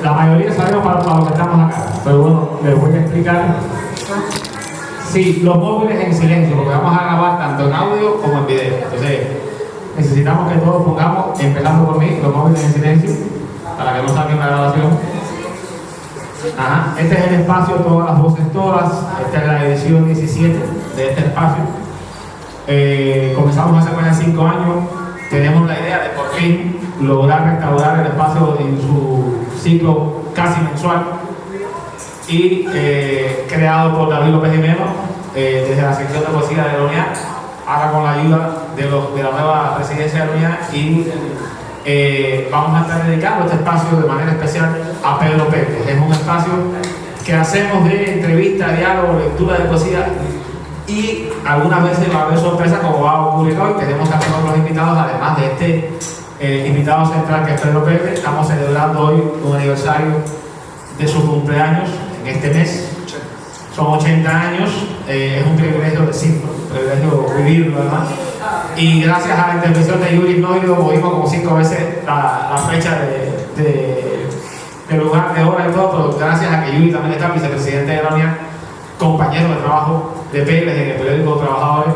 la mayoría sabemos para lo que estamos acá, pero bueno, les voy a explicar. Sí, los móviles en silencio, porque vamos a grabar tanto en audio como en video. Entonces, necesitamos que todos pongamos, empezando por mí, los móviles en silencio, para que no saquen la grabación. Ajá. Este es el espacio, todas las voces todas. Esta es la edición 17 de este espacio. Comenzamos hace más de 5 años. Tenemos la idea de por fin lograr restaurar el espacio en su ciclo casi mensual y creado por David López Jimeno desde la sección de poesía de la UNIAC, ahora con la ayuda de la nueva presidencia de la UNIAC, y vamos a estar dedicando este espacio de manera especial a Pedro Pérez. Es un espacio que hacemos de entrevista, diálogo, lectura de poesía, y algunas veces va a haber sorpresas como va a ocurrir hoy. Tenemos también otros invitados, además de este invitado central que es Pedro Pérez. Estamos celebrando hoy un aniversario de su cumpleaños en este mes. Son 80 años, es un privilegio decirlo, un privilegio vivirlo además. Y gracias a la intervención de Yuri Noiro movimos como 5 veces la fecha de lugar, de hora y todo, pero gracias a que Yuri también está, vicepresidente de la UNIAC, compañero de trabajo de Pérez en el periódico Trabajadores.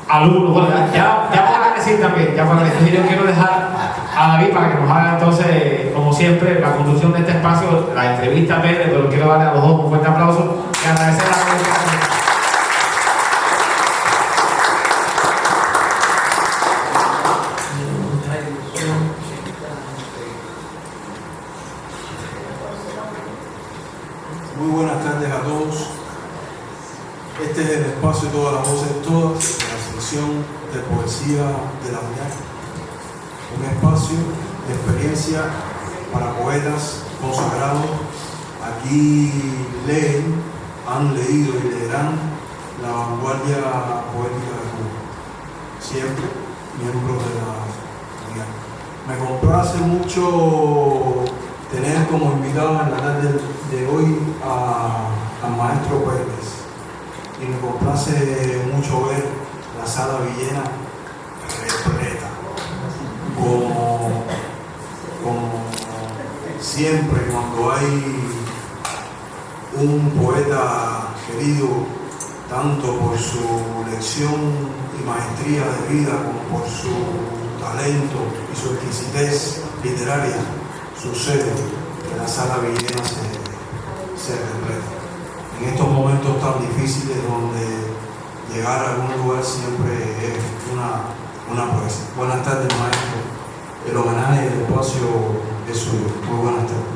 Alumno, bueno, ya para decir también, ya para decir, yo quiero dejar a David para que nos haga entonces, como siempre, la conducción de este espacio, la entrevista a Pérez, pero quiero darle a los dos un fuerte aplauso y agradecer a la comunicación. Muy buenas tardes a todos. Este es el espacio de todas las voces, todas, de la sección de poesía de la UNIAC. Un espacio de experiencia para poetas consagrados. Aquí leen, han leído y leerán la vanguardia poética de Cuba. Siempre miembros de la UNIAC. Me complace mucho tener como invitado en la tarde de hoy al maestro Pérez. Y me complace mucho ver la sala Villena repleta. Como siempre, cuando hay un poeta querido, tanto por su lección y maestría de vida, como por su talento y su exquisitez literaria, sucede que la sala Villena se repleta. En estos momentos tan difíciles donde llegar a algún lugar siempre es una poesía. Buenas tardes, maestro. El homenaje y el espacio es suyo. Muy buenas tardes.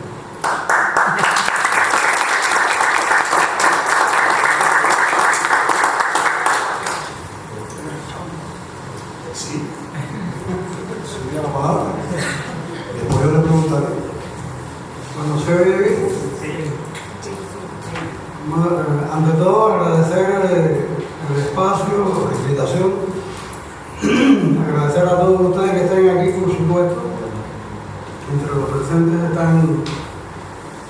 Sí. Subí la palabra. Después yo le preguntaré. Bueno, ¿se oye bien? Ante todo, agradecer el espacio, la invitación, agradecer a todos ustedes que estén aquí, por supuesto. Entre los presentes están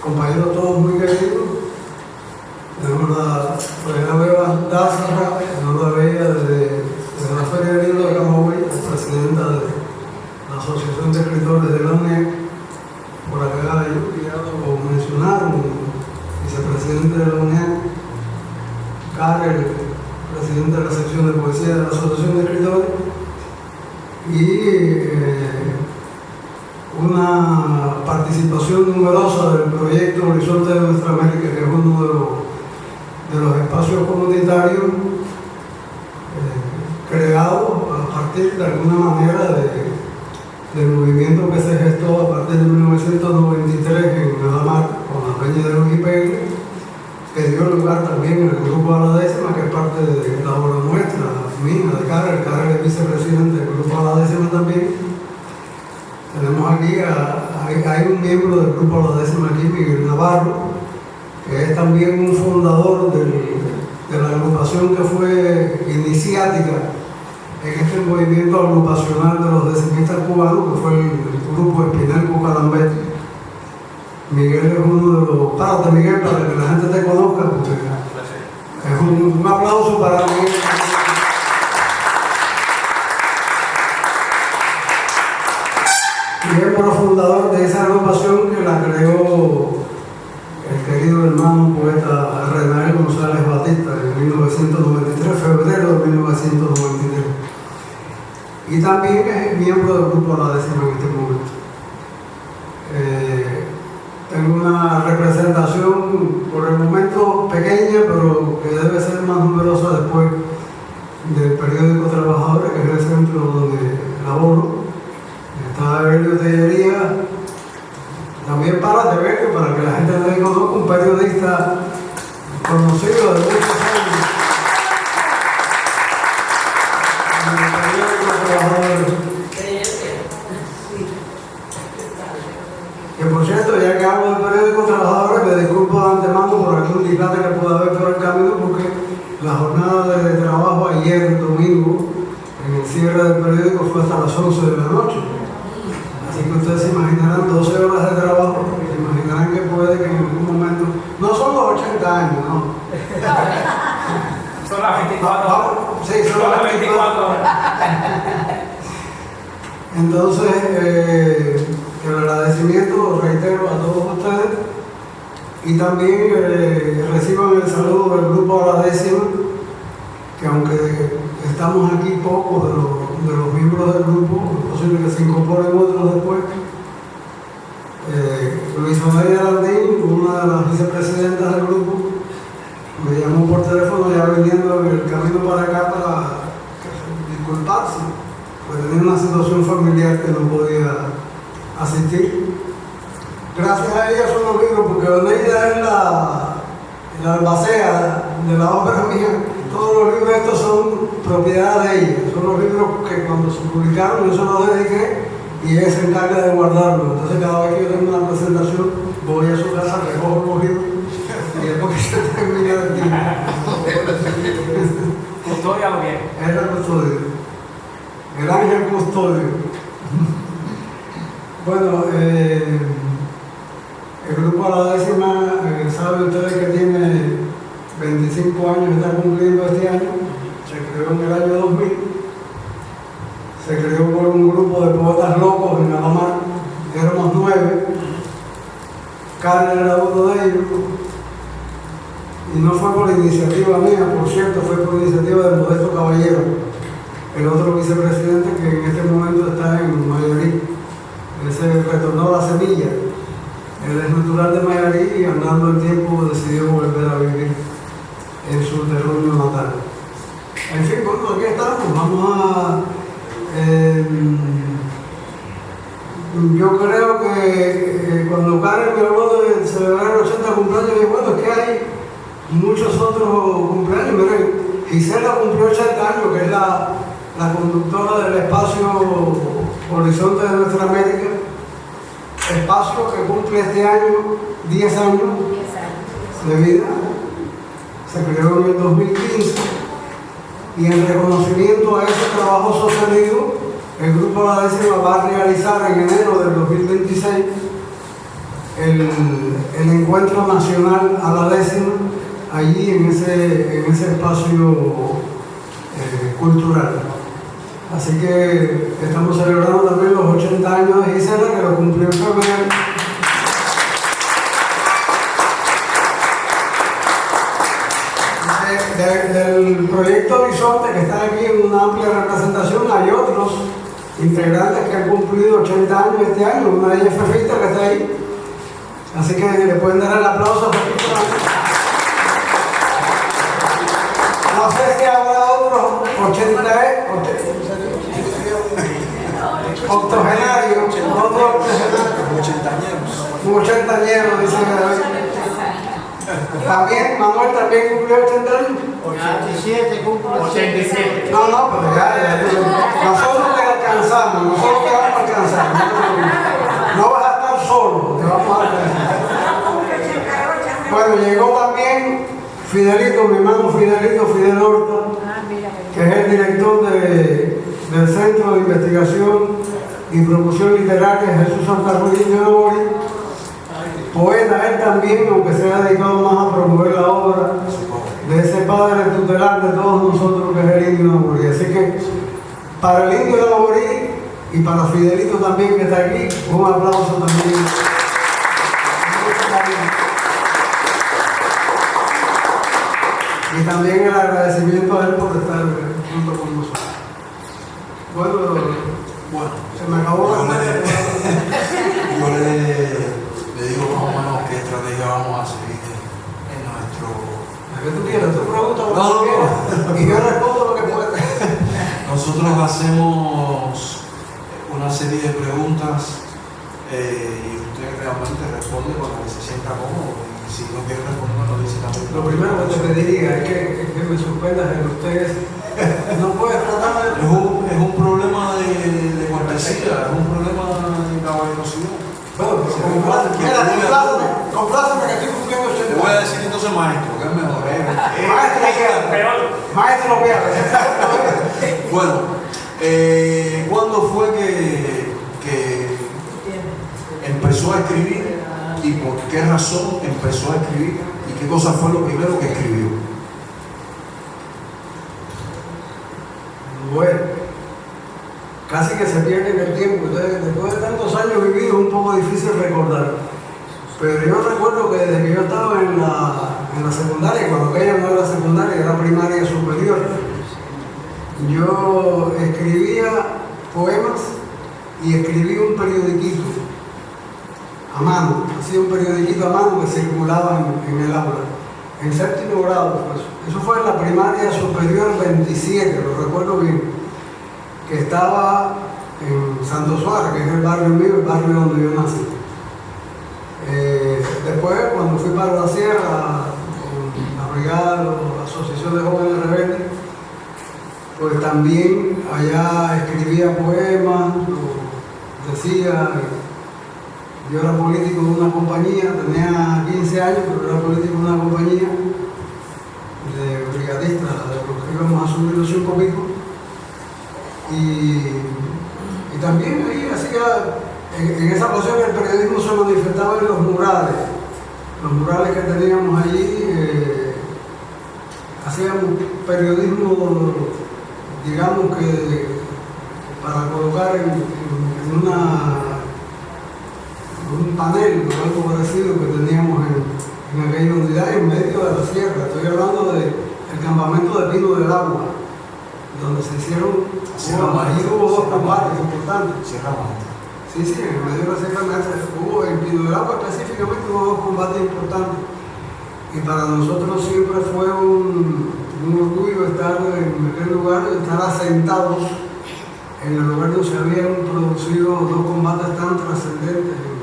compañeros todos muy queridos. Tenemos la beba Dázara, no la veía desde la Feria del Libro de Camagüey, presidenta de la Asociación de Escritores de la UNED. Por acá lo mencionaron, vicepresidente de la UNED, Karel, presidente de la sección de poesía de la Asociación de Escritores, y una participación numerosa del proyecto Horizonte de Nuestra América, que es uno de los espacios comunitarios creados a partir de alguna manera del movimiento que se gestó a partir de 1993 en Medamar, con la peña de Luis Pérez, que dio lugar también en el grupo A la Décima, que es parte de la obra nuestra, mía, de Karel es vicepresidente del grupo A la Décima también. Tenemos aquí, hay un miembro del grupo A la Décima aquí, Miguel Navarro, que es también un fundador de la agrupación que fue iniciática en este movimiento agrupacional de los decimistas cubanos, que fue el grupo Espinel Cucalambetti. Miguel es uno de los... Párate, Miguel, para que la gente te conozca, porque es un aplauso para Miguel. Miguel fue fundador de esa agrupación agrupación que la creó el querido hermano poeta Renael González Batista en 1993, febrero de 1993. Y también es miembro del grupo La Décima en este momento. Tengo una representación por el momento pequeña, pero que debe ser más numerosa después del periódico Trabajadores, que es el centro donde laboro. Está Evelio Tellería, también Párate Bello, para que la gente le conozca, un periodista conocido de muchos años en el periódico Trabajadores. Que por cierto, ya que hablo del periódico Trabajadores, me disculpo de antemano por algún disparate que pueda haber por el camino, porque la jornada de trabajo ayer, domingo, en el cierre del periódico fue hasta las 11 de la noche. Así que ustedes se imaginarán 12 horas de trabajo, se imaginarán que puede que en algún momento, no son los 80 años, no. Son las 24 horas. Sí, son las 24 horas. Entonces, el agradecimiento, reitero, a todos ustedes, y también reciban el saludo del grupo La Décima, que aunque estamos aquí pocos de los miembros del grupo, es posible que se incorporen otros después. Luis Amelia Landín, una de las vicepresidentas del grupo, me llamó por teléfono ya viniendo en el camino para acá para disculparse, porque tenía una situación familiar que no podía asistir. Gracias a ella son los libros, porque Oneida es la albacea de la obra mía. Todos los libros estos son propiedad de ella. Son los libros que cuando se publicaron yo se los dediqué y ella se encarga de guardarlos. Entonces cada vez que yo tengo una presentación voy a su casa, recojo los libros y después que se termina el tiempo. Custodia lo bien. Es el custodio. El ángel custodio. Bueno, el grupo La Décima, saben ustedes que tiene 25 años, está cumpliendo este año. Se creó en el año 2000. Se creó por un grupo de poetas locos en Alamar. Éramos 9. Carlos era uno de ellos. Y no fue por iniciativa mía, por cierto, fue por iniciativa de Modesto Caballero, el otro vicepresidente que en este momento está en Mayarí. Él se retornó a La Semilla. Él es natural de Mayarí y andando el tiempo decidió volver a vivir en su terruño natal. En fin, bueno, aquí estamos. Vamos a... yo creo que cuando Karen me habló de celebrar el 80 cumpleaños, dije, bueno, es que hay muchos otros cumpleaños. Miren, Gisela cumplió 80 años, que es la conductora del espacio Horizonte de Nuestra América, espacio que cumple este año 10 años de vida. Se creó en el 2015 y en reconocimiento a ese trabajo sostenido, el Grupo La Décima va a realizar en enero del 2026 el encuentro nacional a la décima allí en ese espacio cultural. Así que estamos celebrando también los 80 años de Gisela, que lo cumplió en febrero. Del proyecto Horizonte, que está aquí en una amplia representación, hay otros integrantes que han cumplido 80 años este año. Una de ellas es Fefita, que está ahí. Así que le pueden dar el aplauso a Fefita. No sé si habrá otros 80 octogenarios, un ochentañero, dice que también, Manuel también cumplió 80 años. 87 cumple. 87. No, pero ya, nosotros te alcanzamos, nosotros te vamos a alcanzar. No vas a estar solo, te vamos a alcanzar. Bueno, llegó también Fidelito, mi hermano Fidel Horta, que es el director del Centro de Investigación y Promoción Literaria Jesús Santa Cruz de Novorí. Poeta él también, aunque se ha dedicado más a promover la obra de ese padre tutelar de todos nosotros, que es el Indio Novorí. Así que para el Indio Novorí y para Fidelito también, que está aquí, un aplauso también. Y también el agradecimiento a él por estar junto con nosotros. Bueno, se me acabó la yo le digo más o menos qué estrategia vamos a seguir en nuestro... ¿A qué tú quieres? Tú preguntas lo que No. quieras y yo respondo lo que pueda. Nosotros hacemos una serie de preguntas y usted realmente responde con lo que se sienta cómodo. Y si no quiere responder, lo dice también. Lo primero que te pediría es que me suspendas en ustedes. No puedes tratar de... Es un problema de cortesía, es un problema de caballerosidad. Bueno, compláceme que estoy cumpliendo Te voy a decir entonces maestro, que es mejor. Maestro Piara. Bueno, ¿cuándo fue que empezó a escribir y por qué razón empezó a escribir y qué cosa fue lo primero que escribió? Bueno, casi que se pierde en el tiempo. Entonces, después de tantos años vividos es un poco difícil recordar. Pero yo recuerdo que desde que yo estaba en la secundaria, cuando aquella no era secundaria, era primaria superior, yo escribía poemas y escribía un periodiquito a mano, hacía un periodiquito a mano que circulaba en el aula, en séptimo grado. Pues. Eso fue en la primaria superior 27, lo recuerdo bien, que estaba en Santo Suárez, que es el barrio mío, el barrio donde yo nací. Después, cuando fui para la sierra, con la brigada, la Asociación de Jóvenes Rebeldes, pues también allá escribía poemas, lo decía. Yo era político de una compañía, tenía 15 años, pero era político de una compañía de brigadistas, de los que íbamos a subir los 5 picos. Y también ahí hacía, en esa ocasión el periodismo se manifestaba en los murales que teníamos allí. Hacíamos periodismo, digamos que para colocar en un panel o algo parecido que teníamos en aquella unidad en medio de la sierra. Estoy hablando del campamento de Pino del Agua, donde se hicieron, hubo 2 combates importantes. Sí, en medio de la sierra hubo en Pino del Agua específicamente, hubo 2 combates importantes. Y para nosotros siempre fue un orgullo estar en aquel lugar, estar asentados en el lugar donde se habían producido 2 combates tan trascendentes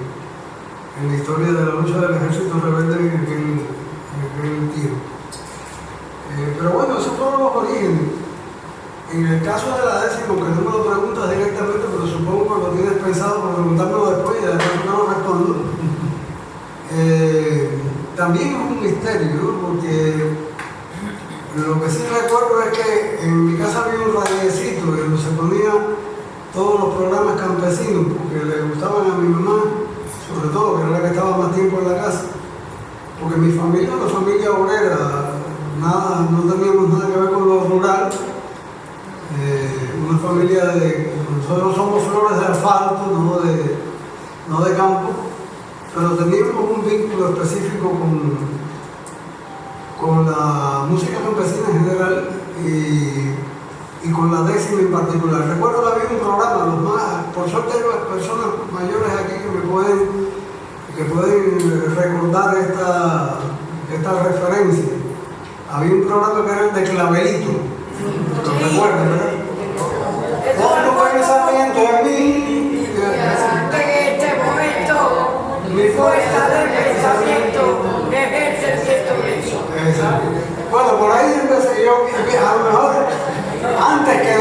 en la historia de la lucha del ejército rebelde en aquel tiempo. Pero bueno, esos fueron los orígenes. En el caso de la décima, que no me lo preguntas directamente, pero supongo que lo tienes pensado por preguntármelo después y de repente no lo respondo. También es un misterio, ¿no? Porque lo que sí recuerdo es que en mi casa había un radiecito donde se ponían todos los programas campesinos, porque le gustaban a mi mamá, sobre todo, que era la que estaba más tiempo en la casa, porque mi familia era una familia obrera, no teníamos nada que ver con lo rural, una familia nosotros somos flores de asfalto, no de campo, pero teníamos un vínculo específico con la música campesina en general y con la décima en particular. Recuerdo que había un programa, por suerte hay personas mayores aquí que pueden recordar esta referencia. Había un programa que era el de Clavelito, ¿lo recuerdan, verdad? ¿Cómo fue el Sarmiento en mí? En este momento, mi fuerza de pensamiento ejerce el cierto Exacto. Bueno, por ahí empecé yo, a lo mejor, antes que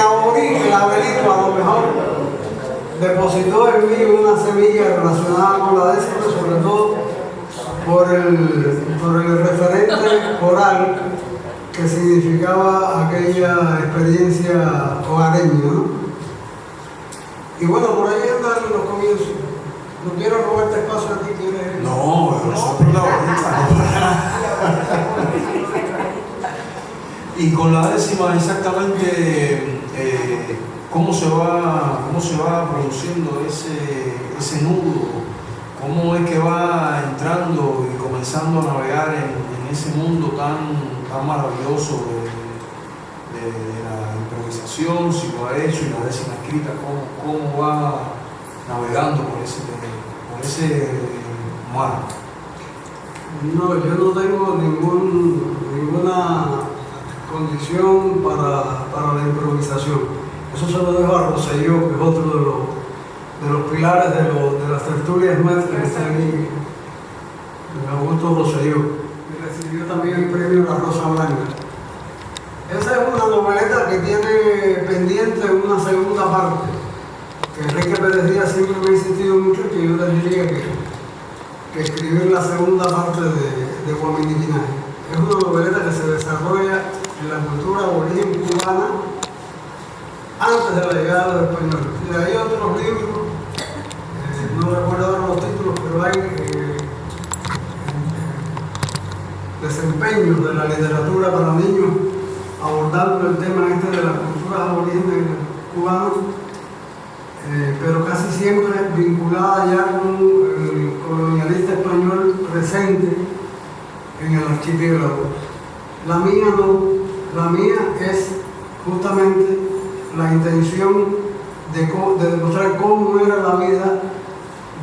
Clavelito, a lo mejor depositó en mí una semilla relacionada con la décima, sobre todo por el referente oral que significaba aquella experiencia hogareña, ¿no? Y bueno, por ahí andan los comienzos. No quiero robarte espacio a ti, ¿quieres? No, nosotros y con la décima exactamente, ¿cómo se va produciendo ese nudo? ¿Cómo es que va entrando y comenzando a navegar en ese mundo tan tan maravilloso de la improvisación, si lo ha hecho, y la décima escrita, cómo va navegando por ese mar. No, yo no tengo ninguna condición para la improvisación. Eso se lo dejo a Rosselló, que es otro de los pilares de las tertulias nuestras que está aquí, Augusto Rosselló, y recibió también el premio La Rosa Blanca. Esa es una noveleta que tiene pendiente una segunda parte, que Enrique Pérez Díaz siempre me ha insistido mucho, que yo le diría que escribir la segunda parte de Guaminiquinaje. Es una noveleta que se desarrolla en la cultura aborigen cubana antes de la llegada de los españoles. Y hay otros libros, no recuerdo ahora los títulos, pero hay desempeños de la literatura para niños abordando el tema este de las culturas aborígenes cubanas, pero casi siempre vinculada ya con el colonialista español presente en el archipiélago. La mía no, la mía es justamente la intención de demostrar cómo era la vida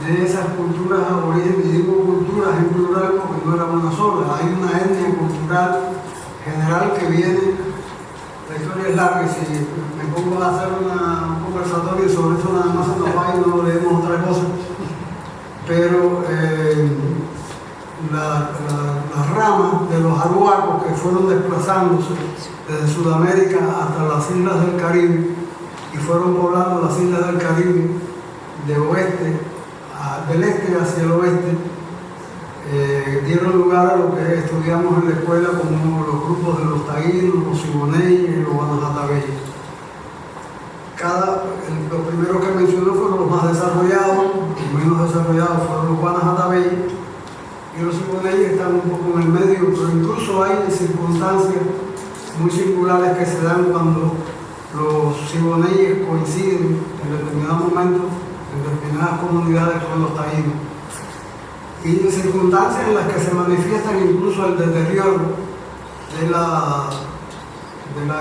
de esas culturas aborígenes, y digo culturas en plural porque no era una sola, hay una etnia cultural general que viene, la historia es larga, y si me pongo a hacer un conversatorio sobre eso nada más se nos va y no leemos otra cosa, pero las ramas de los aruacos que fueron desplazándose desde Sudamérica hasta las islas del Caribe y fueron poblando las islas del Caribe del este hacia el oeste, dieron lugar a lo que estudiamos en la escuela como los grupos de los taínos, los siboneyes y los guanajatabeyes. Lo primero que mencionó fueron los más desarrollados, los menos desarrollados fueron los guanajatabeyes, y los siboneyes están un poco en el medio, pero incluso hay circunstancias muy singulares que se dan cuando los siboneyes coinciden en determinados momentos en determinadas comunidades con los taínos, y de circunstancias en las que se manifiestan incluso el deterioro de la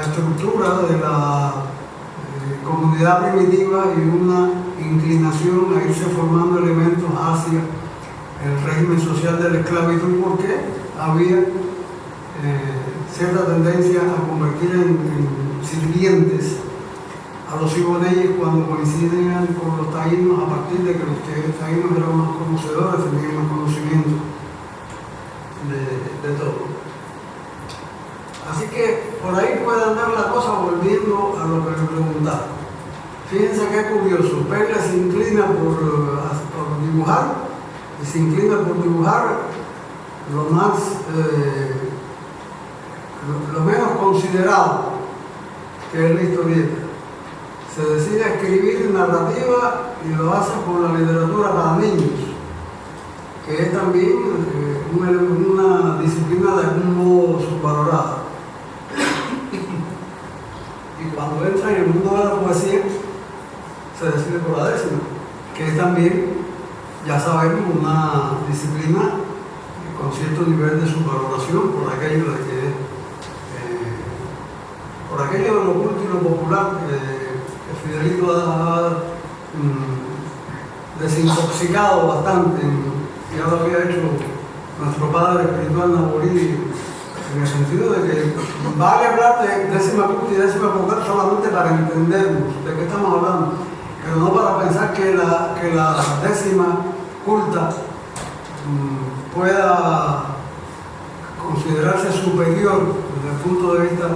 estructura de la comunidad primitiva y una inclinación a irse formando elementos hacia el régimen social de la esclavitud, porque había cierta tendencia a convertir en sirvientes a los siboneyes cuando coinciden con los taínos, a partir de que los taínos eran más conocedores, tenían más conocimiento de todo. Así que por ahí puede andar la cosa, volviendo a lo que me preguntaron. Fíjense qué curioso, Perla se inclina por dibujar, y se inclina por dibujar lo menos considerado, que es la historieta. Se decide a escribir narrativa y lo hace por la literatura para niños, que es también una disciplina de algún modo subvalorada. Y cuando entra en el mundo de la poesía, se decide por la décima, que es también, ya sabemos, una disciplina con cierto nivel de subvaloración por aquello de lo oculto y lo popular, que Fidelito ha desintoxicado bastante, ya lo había hecho nuestro padre espiritual Naborí, en el sentido de que vale hablar de décima culta y décima popular solamente para entendernos de qué estamos hablando, pero no para pensar que la décima culta pueda considerarse superior desde el punto de vista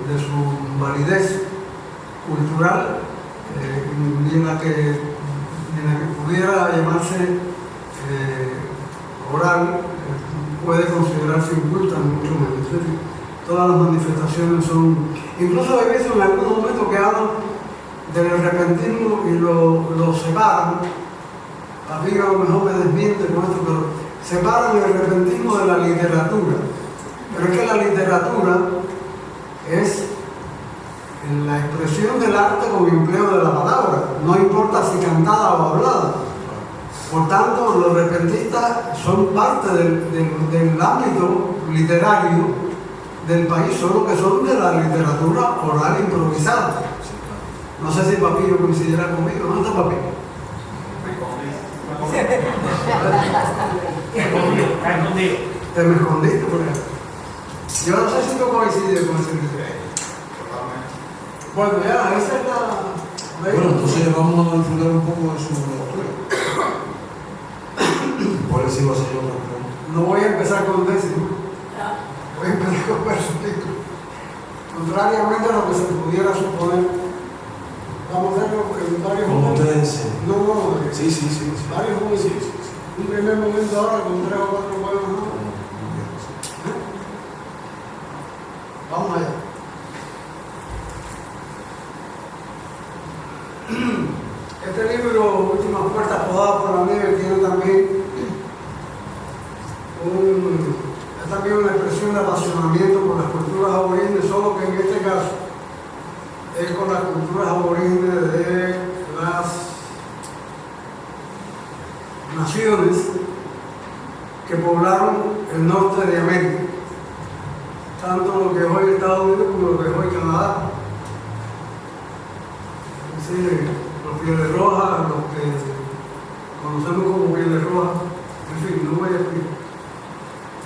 de su validez cultural, ni en la que pudiera llamarse oral, puede considerarse inculta, mucho menos. Todas las manifestaciones son, incluso he visto en algunos momentos que hablan del repentismo y lo separan. A mí a lo mejor me desmiente con esto, pero separan el repentismo de la literatura. Pero es que la literatura es la expresión del arte con empleo de la palabra, no importa si cantada o hablada. Por tanto, los repentistas son parte del ámbito literario del país, solo que son de la literatura oral improvisada. No sé si Papillo coincidirá conmigo. ¿Dónde está Papillo? Te me escondiste por ejemplo. Yo no sé si tú coincides con ese criterio. Bueno, ya, esa es la... Bueno, entonces vamos a disfrutar un poco de su lectura. Por eso iba a ser yo otra pregunta. No voy a empezar con décimo. Voy a empezar con versículo. Contrariamente a lo que se pudiera suponer, vamos a hacerlo en varios Como momentos. ustedes enseñan. No, Sí, sí, sí. varios momentos. Un primer momento ahora con 3 o 4 poemas más. Vamos allá. Este libro, Últimas Puertas Podadas por la Nieve, tiene también es también una expresión de apasionamiento por las culturas aborígenes, solo que en este caso es con las culturas aborígenes de las naciones que poblaron el norte de América, tanto lo que es hoy Estados Unidos como lo que es hoy Canadá. Es decir, los pieles rojas, los que conocemos como pieles rojas, en fin, no voy a explicar.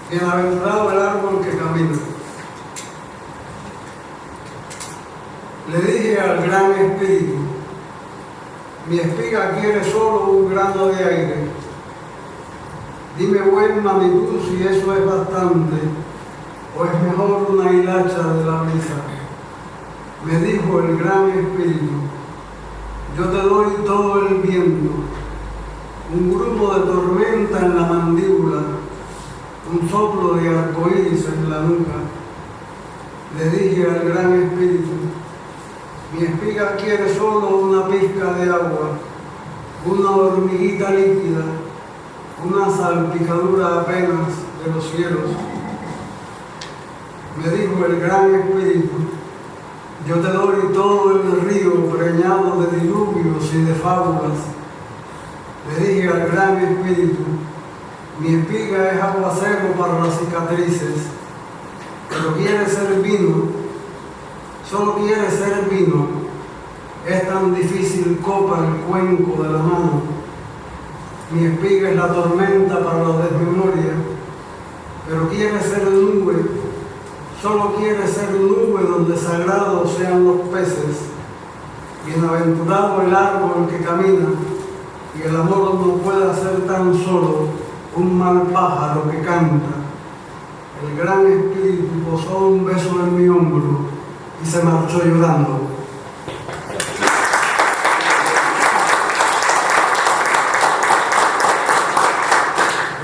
Bienaventurado el árbol que camina. Le dije al gran espíritu, mi espiga quiere solo un grano de aire. Dime, buen magnitud, si eso es bastante, o es mejor una hilacha de la brisa. Me dijo el gran espíritu, yo te doy todo el viento, un grupo de tormenta en la mandíbula, un soplo de arcoíris en la nuca. Le dije al gran espíritu, mi espiga quiere solo una pizca de agua, una hormiguita líquida, una salpicadura apenas de los cielos. Me dijo el gran espíritu, yo te doy todo el río preñado de diluvios y de fábulas. Le dije al gran espíritu, mi espiga es aguacero para las cicatrices, pero quiere ser vino, solo quiere ser vino. Es tan difícil copa el cuenco de la mano. Mi espiga es la tormenta para la desmemoria, pero quiere ser nube, solo quiere ser nube donde sagrados sean los peces. Bienaventurado el árbol que camina, y el amor no puede ser tan solo un mal pájaro que canta. El gran espíritu posó un beso en mi hombro y se marchó llorando.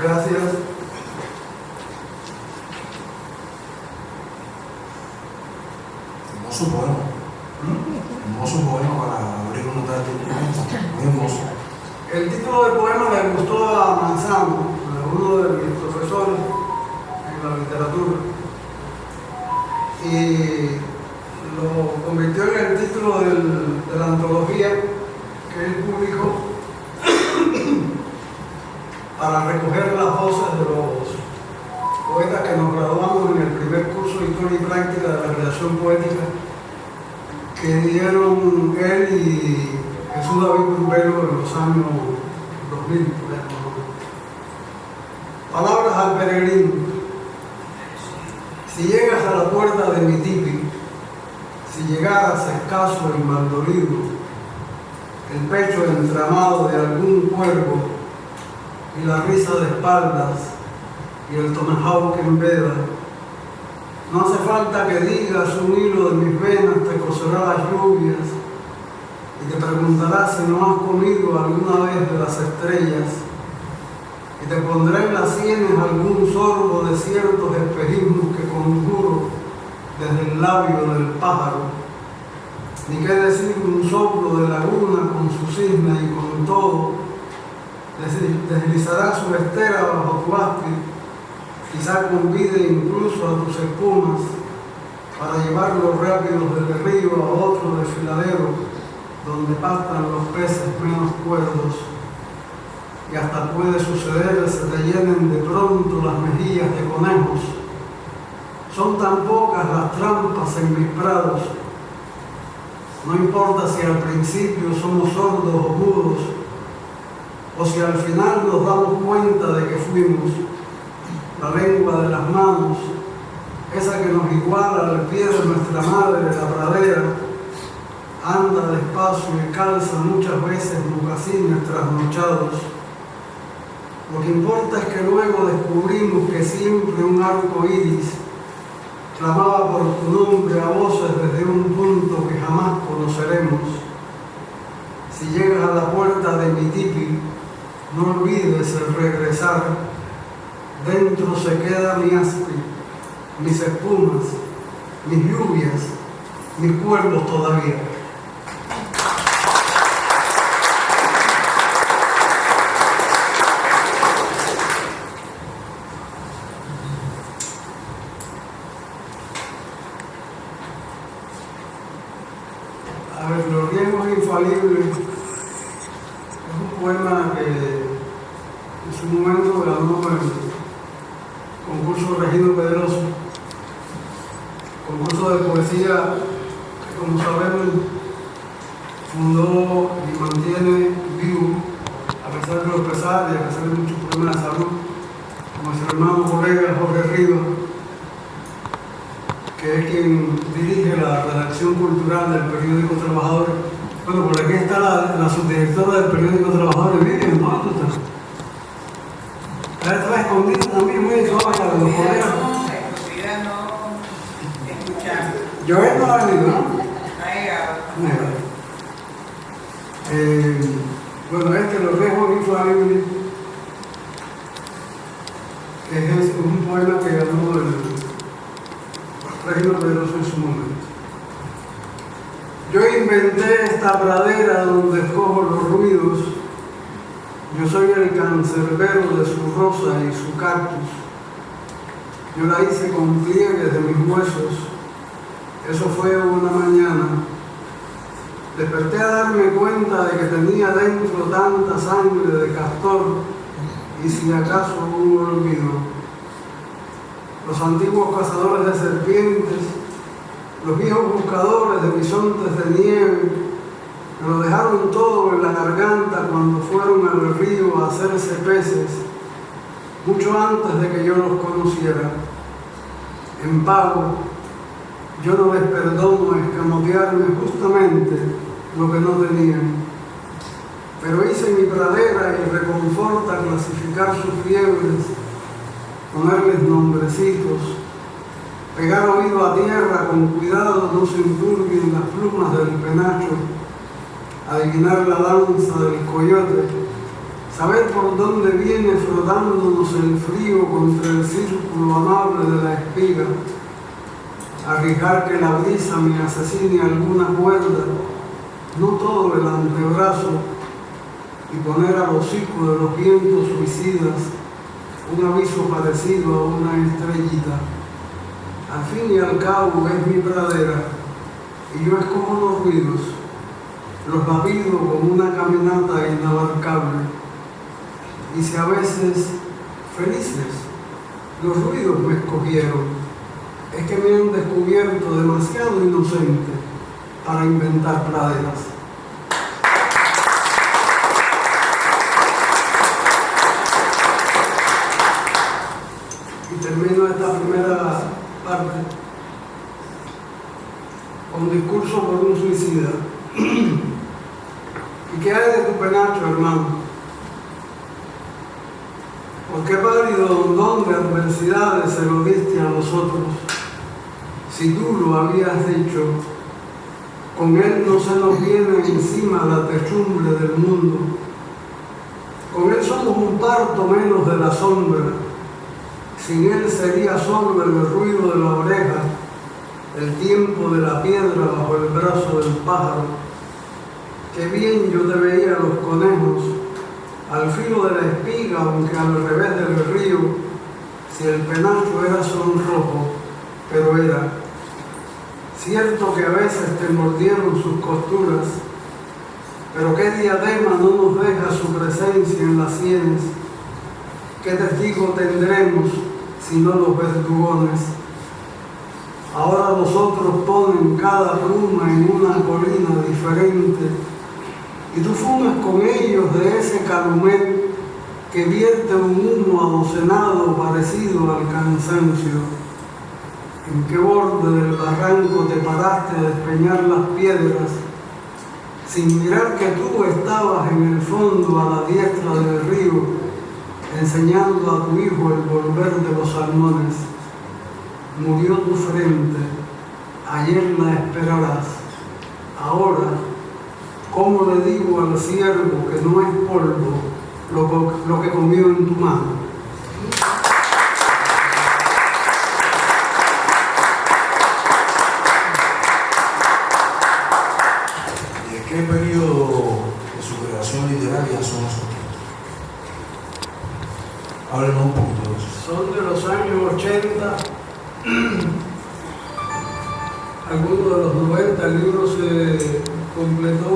Gracias. Hermoso poema. Hermoso poema para abrir una tarde muy hermoso. El título del poema le gustó a Manzano, a uno de mis profesores en la literatura, y lo convirtió en el título de la antología que él publicó para recoger las voces de los poetas que nos graduamos en el primer curso de Historia y Práctica de la Creación Poética que dieron él y Jesús David Brumbero en los años 2000. Palabras al peregrino. Si llegas a la puerta de mi tipi, si llegaras escaso y maldolido, el pecho entramado de algún cuervo y la risa de espaldas y el tomahawk en veda, no hace falta que digas un hilo de mis venas te coserá las lluvias y te preguntará si no has comido alguna vez de las estrellas, y te pondrá en las sienes algún sorbo de ciertos espejismos que conjuro desde el labio del pájaro, ni qué decir un soplo de laguna con su cisne y con todo, deslizará su estera bajo tu áspid, quizá convide incluso a tus espumas para llevar los rápidos del río a otro desfiladero donde pastan los peces menos cuerdos. y hasta puede suceder se te llenen de pronto las mejillas de conejos. Son tan pocas las trampas en mis prados. No importa si al principio somos sordos o mudos, o si al final nos damos cuenta de que fuimos la lengua de las manos, esa que nos iguala al pie de nuestra madre, la pradera, anda despacio y calza muchas veces mocasines trasnochados. Lo que importa es que luego descubrimos que siempre un arco iris clamaba por tu nombre a voces desde un punto que jamás conoceremos. Si llegas a la puerta de mi tipi, no olvides el regresar. Dentro se queda mi aspi, mis espumas, mis lluvias, mis cuervos todavía. A ver, los riesgos infalibles es un poema que en su momento ganó el concurso Regino Pedroso, concurso de poesía que, como sabemos, fundó y mantiene vivo a pesar de los pesares y a pesar de muchos problemas de salud, como nuestro hermano colega Jorge Rivas, que es quien dirige la redacción cultural del periódico Trabajador. Bueno, por aquí está la subdirectora del periódico Trabajador de Vivian, ¿no? ¿Dónde está? Estaba escondida también, muy suave de los colegas. Joel no ha venido, ¿no? Bueno, los riesgos infalibles, que es un poema que ganó el Regino Pedroso en su momento. Yo inventé esta pradera donde escojo los ruidos. Yo soy el cancerbero de su rosa y su cactus. Yo la hice con pliegues de mis huesos. Eso fue una mañana. Desperté a darme cuenta de que tenía dentro tanta sangre de castor y si acaso un olvido. Los antiguos cazadores de serpientes, los viejos buscadores de bisontes de nieve, me lo dejaron todo en la garganta cuando fueron al río a hacerse peces, mucho antes de que yo los conociera. En pago, yo no les perdono escamotearme justamente lo que no tenían. Pero hice mi pradera y reconforta clasificar sus fiebres, ponerles nombrecitos, pegar oído a tierra con cuidado, no se enturbien las plumas del penacho, adivinar la danza del coyote, saber por dónde viene frotándonos el frío contra el círculo amable de la espiga, arriesgar que la brisa me asesine alguna cuerda, no todo el antebrazo, y poner al hocico de los vientos suicidas un aviso parecido a una estrellita. Al fin y al cabo es mi pradera, y yo escojo los ruidos, los babido como una caminata inabarcable. Y si a veces felices, los ruidos me escogieron, es que me han descubierto demasiado inocente para inventar praderas. Termino esta primera parte con discurso por un suicida. ¿Y qué hay de tu penacho, hermano? ¿Por qué pálido hondón de adversidades se lo diste a los otros? Si tú lo habías dicho, con él no se nos viene encima la techumbre del mundo. Con él somos un parto menos de la sombra. Sin él sería solo el ruido de la oreja, el tiempo de la piedra bajo el brazo del pájaro. Qué bien yo te veía los conejos, al filo de la espiga, aunque al revés del río, si el penacho era sonrojo, pero era. Cierto que a veces te mordieron sus costuras, Pero qué diadema no nos deja su presencia en las sienes, qué testigo tendremos si no los verdugones. Ahora nosotros ponen cada pluma en una colina diferente y tú fumas con ellos de ese calumet que vierte un humo adocenado parecido al cansancio. ¿En qué borde del barranco te paraste a despeñar las piedras sin mirar que tú estabas en el fondo a la diestra del río enseñando a tu hijo el volver de los salmones? Murió tu frente, ayer la esperarás. Ahora, ¿cómo le digo al ciervo que no es polvo lo que comió en tu mano? ¿Qué periodo de su creación literaria son esos textos? Háblenos un poquito de eso. Son de los años 80, algunos de los 90. El libro se completó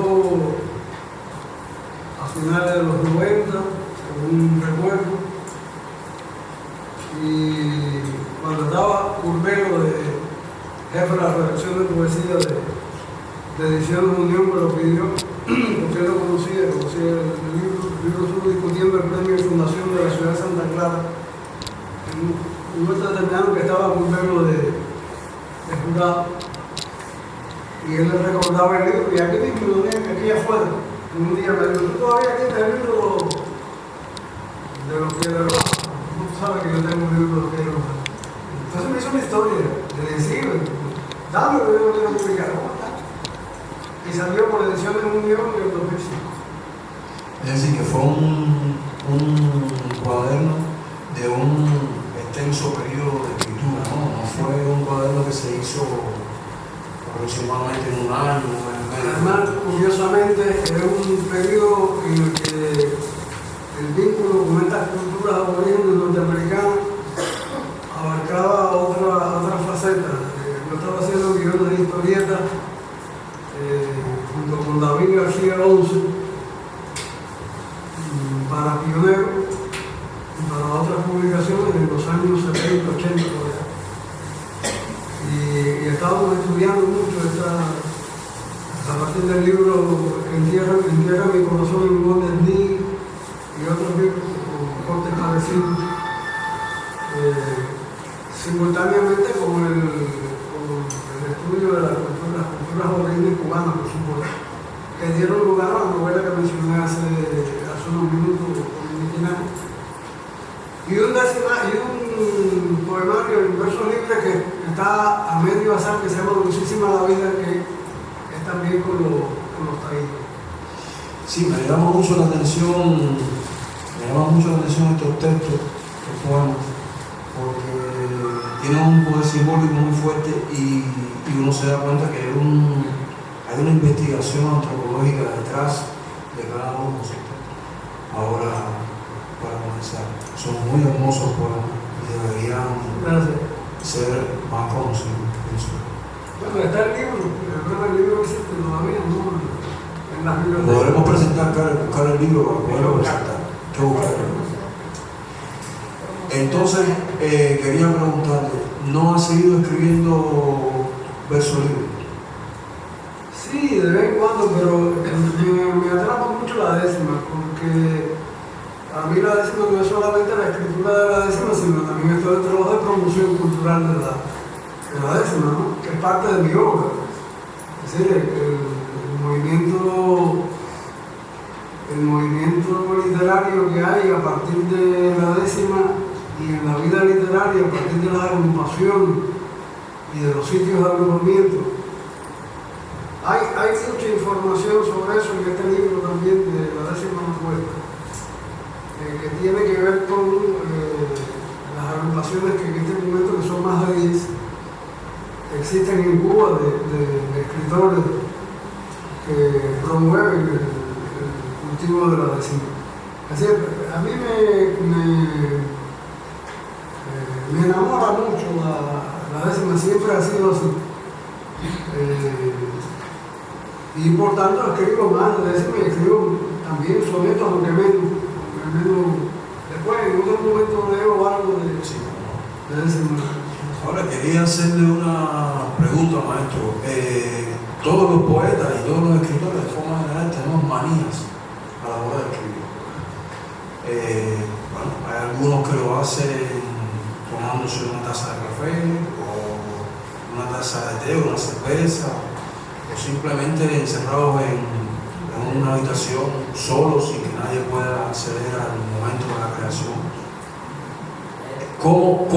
a finales de los 90, según recuerdo. Y cuando estaba Urbero, de jefe de la redacción de poesía de Ediciones Unión, me lo pidió, porque él lo conocía el libro estuvo discutiendo el premio de fundación de la ciudad de Santa Clara, en un momento determinado que estaba Urbero de jurado, y él le recordaba el libro, y aquí mismo lo tenía, que aquí afuera, un día me dijo: ¿tú todavía tienes el libro de los Piedras Rojas? Tú sabes que yo tengo un libro de los Piedras Rojas. Entonces me hizo una historia, le decía: dame, yo lo quiero publicar. Y salió por Ediciones Unión en el 2005. Es decir, que fue un cuaderno de un extenso periodo de escritura, ¿no? No fue un cuaderno que se hizo aproximadamente en un año. Además, curiosamente, es un periodo en el que el vínculo con estas culturas aborígenes norteamericanas abarcaba otra faceta. Yo estaba haciendo guiones de historietas junto con David García Once para Pionero y para otras publicaciones en los años 70, 80 por allá. Y estábamos estudiando mucho a partir del libro Entierra mi corazón en Golden Knee y otros libros con cortes parecidos, simultáneamente con el estudio de las culturas aborígenes cubanas, por supuesto, que dieron lugar a la novela que mencioné hace unos minutos con el Niquinaje. Y un poemario en verso libre que está a medio azar, que se llama Dulcísima la vida, que es también con los taínos. Sí, me llama mucho la atención estos textos, estos poemas, porque tienen un poder simbólico muy fuerte y uno se da cuenta que hay una investigación antropológica detrás de cada uno de esos textos. Ahora, para comenzar, son muy hermosos poemas y deberían ser más conocidos. Bueno, está el libro existe todavía, ¿no? En las bibliotecas. Podremos buscar el libro para poderlo presentar. ¿Qué buscarlo? Entonces, quería preguntarle, ¿no ha seguido escribiendo verso libre? Sí, de vez en cuando, pero me atrapa mucho la décima, porque a mí la décima no es solamente la escritura de la décima, sino también es todo el trabajo de promoción cultural de la décima, ¿no? Que es parte de mi obra. Es decir, el movimiento literario que hay a partir de la décima y en la vida literaria, a partir de las agrupaciones y de los sitios de agrupamiento. Hay mucha información sobre eso en este libro también de la décima encuesta, que tiene que ver con las agrupaciones que en este momento, que son más de 10, existen en Cuba de escritores que promueven el cultivo de la décima. Así que a mí me enamora mucho la décima, siempre ha sido así. Y por tanto escribo más, de ese me escribo también sonetos, aunque menos. Después en otro momento leo algo de ese maestro. Ahora quería hacerle una pregunta, maestro. Todos los poetas y todos los escritores de forma general tenemos manías a la hora de escribir. Bueno, hay algunos que lo hacen tomándose una taza de café o una taza de té o una cerveza, o simplemente encerrados en una habitación solos sin que nadie pueda acceder al momento de la creación. ¿Cómo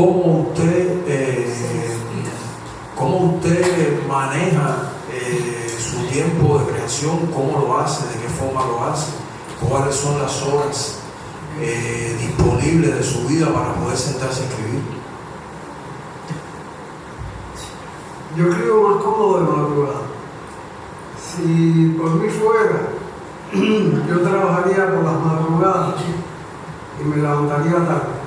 usted maneja su tiempo de creación? ¿Cómo lo hace? ¿De qué forma lo hace? ¿Cuáles son las horas disponibles de su vida para poder sentarse a escribir? Yo escribo más cómodo de madrugada. Si por mí fuera, yo trabajaría por las madrugadas y me levantaría tarde.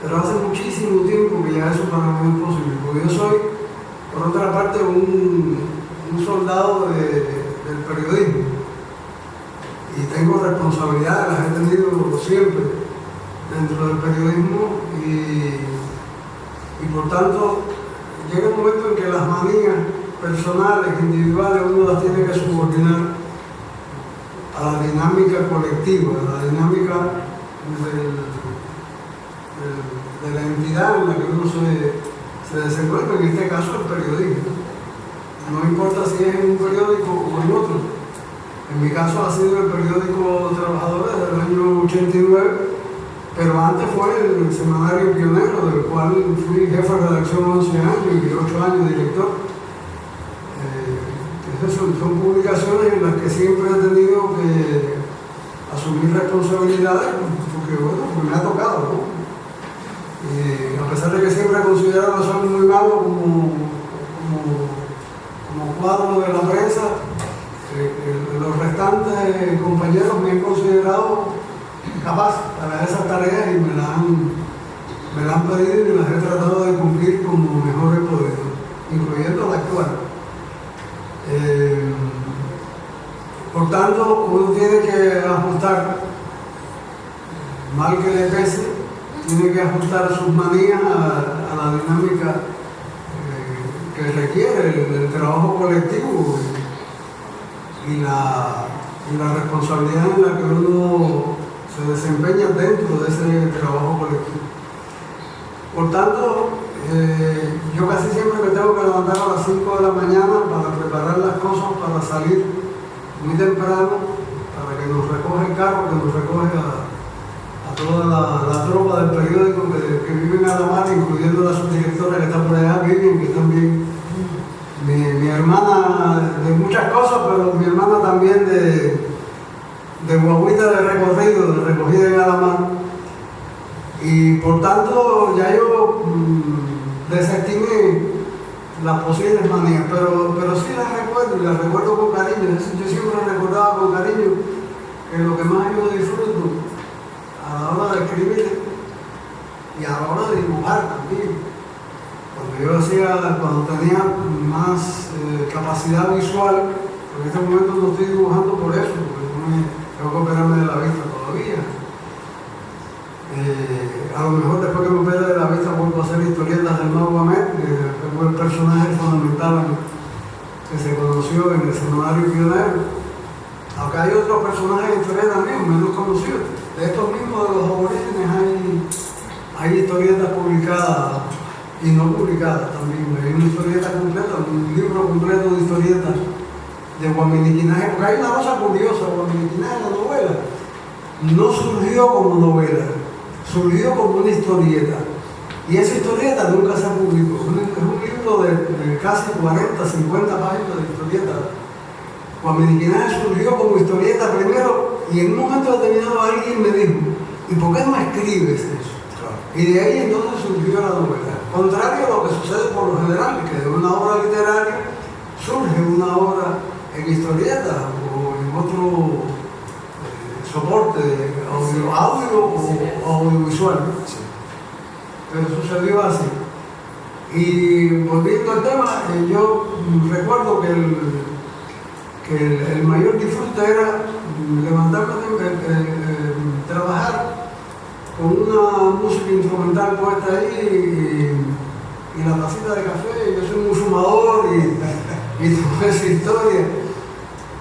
Pero hace muchísimo tiempo que ya eso para mí es imposible, porque yo soy, por otra parte, un soldado del periodismo y tengo responsabilidades, las he tenido siempre dentro del periodismo y por tanto llega un momento en que las manías personales, individuales, uno las tiene que subordinar a la dinámica colectiva, a la dinámica de la entidad en la que uno se desenvuelve, en este caso el periodismo. No importa si es en un periódico o en otro. En mi caso ha sido el periódico Trabajadores del año 89, pero antes fue el semanario Pionero, del cual fui jefe de redacción 11 años y 8 años director. Son publicaciones en las que siempre he tenido que asumir responsabilidades, porque bueno, pues me ha tocado, ¿no? A pesar de que siempre he considerado que soy muy malo como cuadro de la prensa, los restantes compañeros me han considerado capaz para esas tareas y me la han pedido y las he tratado de cumplir como mejor he podido, incluyendo la actual. Por tanto, uno tiene que ajustar, mal que le pese, tiene que ajustar sus manías a la dinámica que requiere el trabajo colectivo y la responsabilidad en la que uno se desempeña dentro de ese trabajo colectivo. Por tanto, yo casi siempre me tengo que levantar a las 5 de la mañana para preparar las cosas para salir muy temprano, para que nos recoja el carro, que nos recoge a toda la tropa del periódico que vive en Alamar, incluyendo la subdirectora que está por allá, Vivian, que también mi hermana de muchas cosas, pero mi hermana también de guaguita de recorrido, de recogida en Alamar. Y por tanto ya yo desestimé las posibles manías, pero sí las recuerdo y las recuerdo con cariño. Yo siempre recordaba con cariño que lo que más yo disfruto a la hora de escribir y a la hora de dibujar también. Cuando tenía más capacidad visual, en este momento no estoy dibujando por eso, porque tengo que operarme de la vista todavía. A lo mejor después que me opere de la vista vuelvo a hacer historietas del Mago Ahmed, que fue el personaje fundamental que se conoció en el semanario Pionero. Acá hay otros personajes de historietas también, menos conocidos. De estos mismos de los aborígenes hay historietas publicadas y no publicadas también. Hay una historieta completa, un libro completo de historietas de Guaminiquinaje, porque hay una cosa curiosa. Guaminiquinaje, la novela, no surgió como novela, surgió como una historieta. Y esa historieta nunca se publicó. Es un libro de casi 40, 50 páginas de historieta. Guaminiquinaje surgió como historieta primero, y en un momento determinado alguien me dijo: ¿y por qué no escribes eso? Y de ahí entonces surgió la novela. Contrario a lo que sucede por lo general, que de una obra literaria surge una obra en historieta o en otro soporte, audio o audiovisual. Sí. Pero sucedió así. Y volviendo al tema, yo recuerdo que que el mayor disfrute era levantarme, trabajar con una música instrumental puesta ahí y la tacita de café. Yo soy muy fumador y toda esa historia.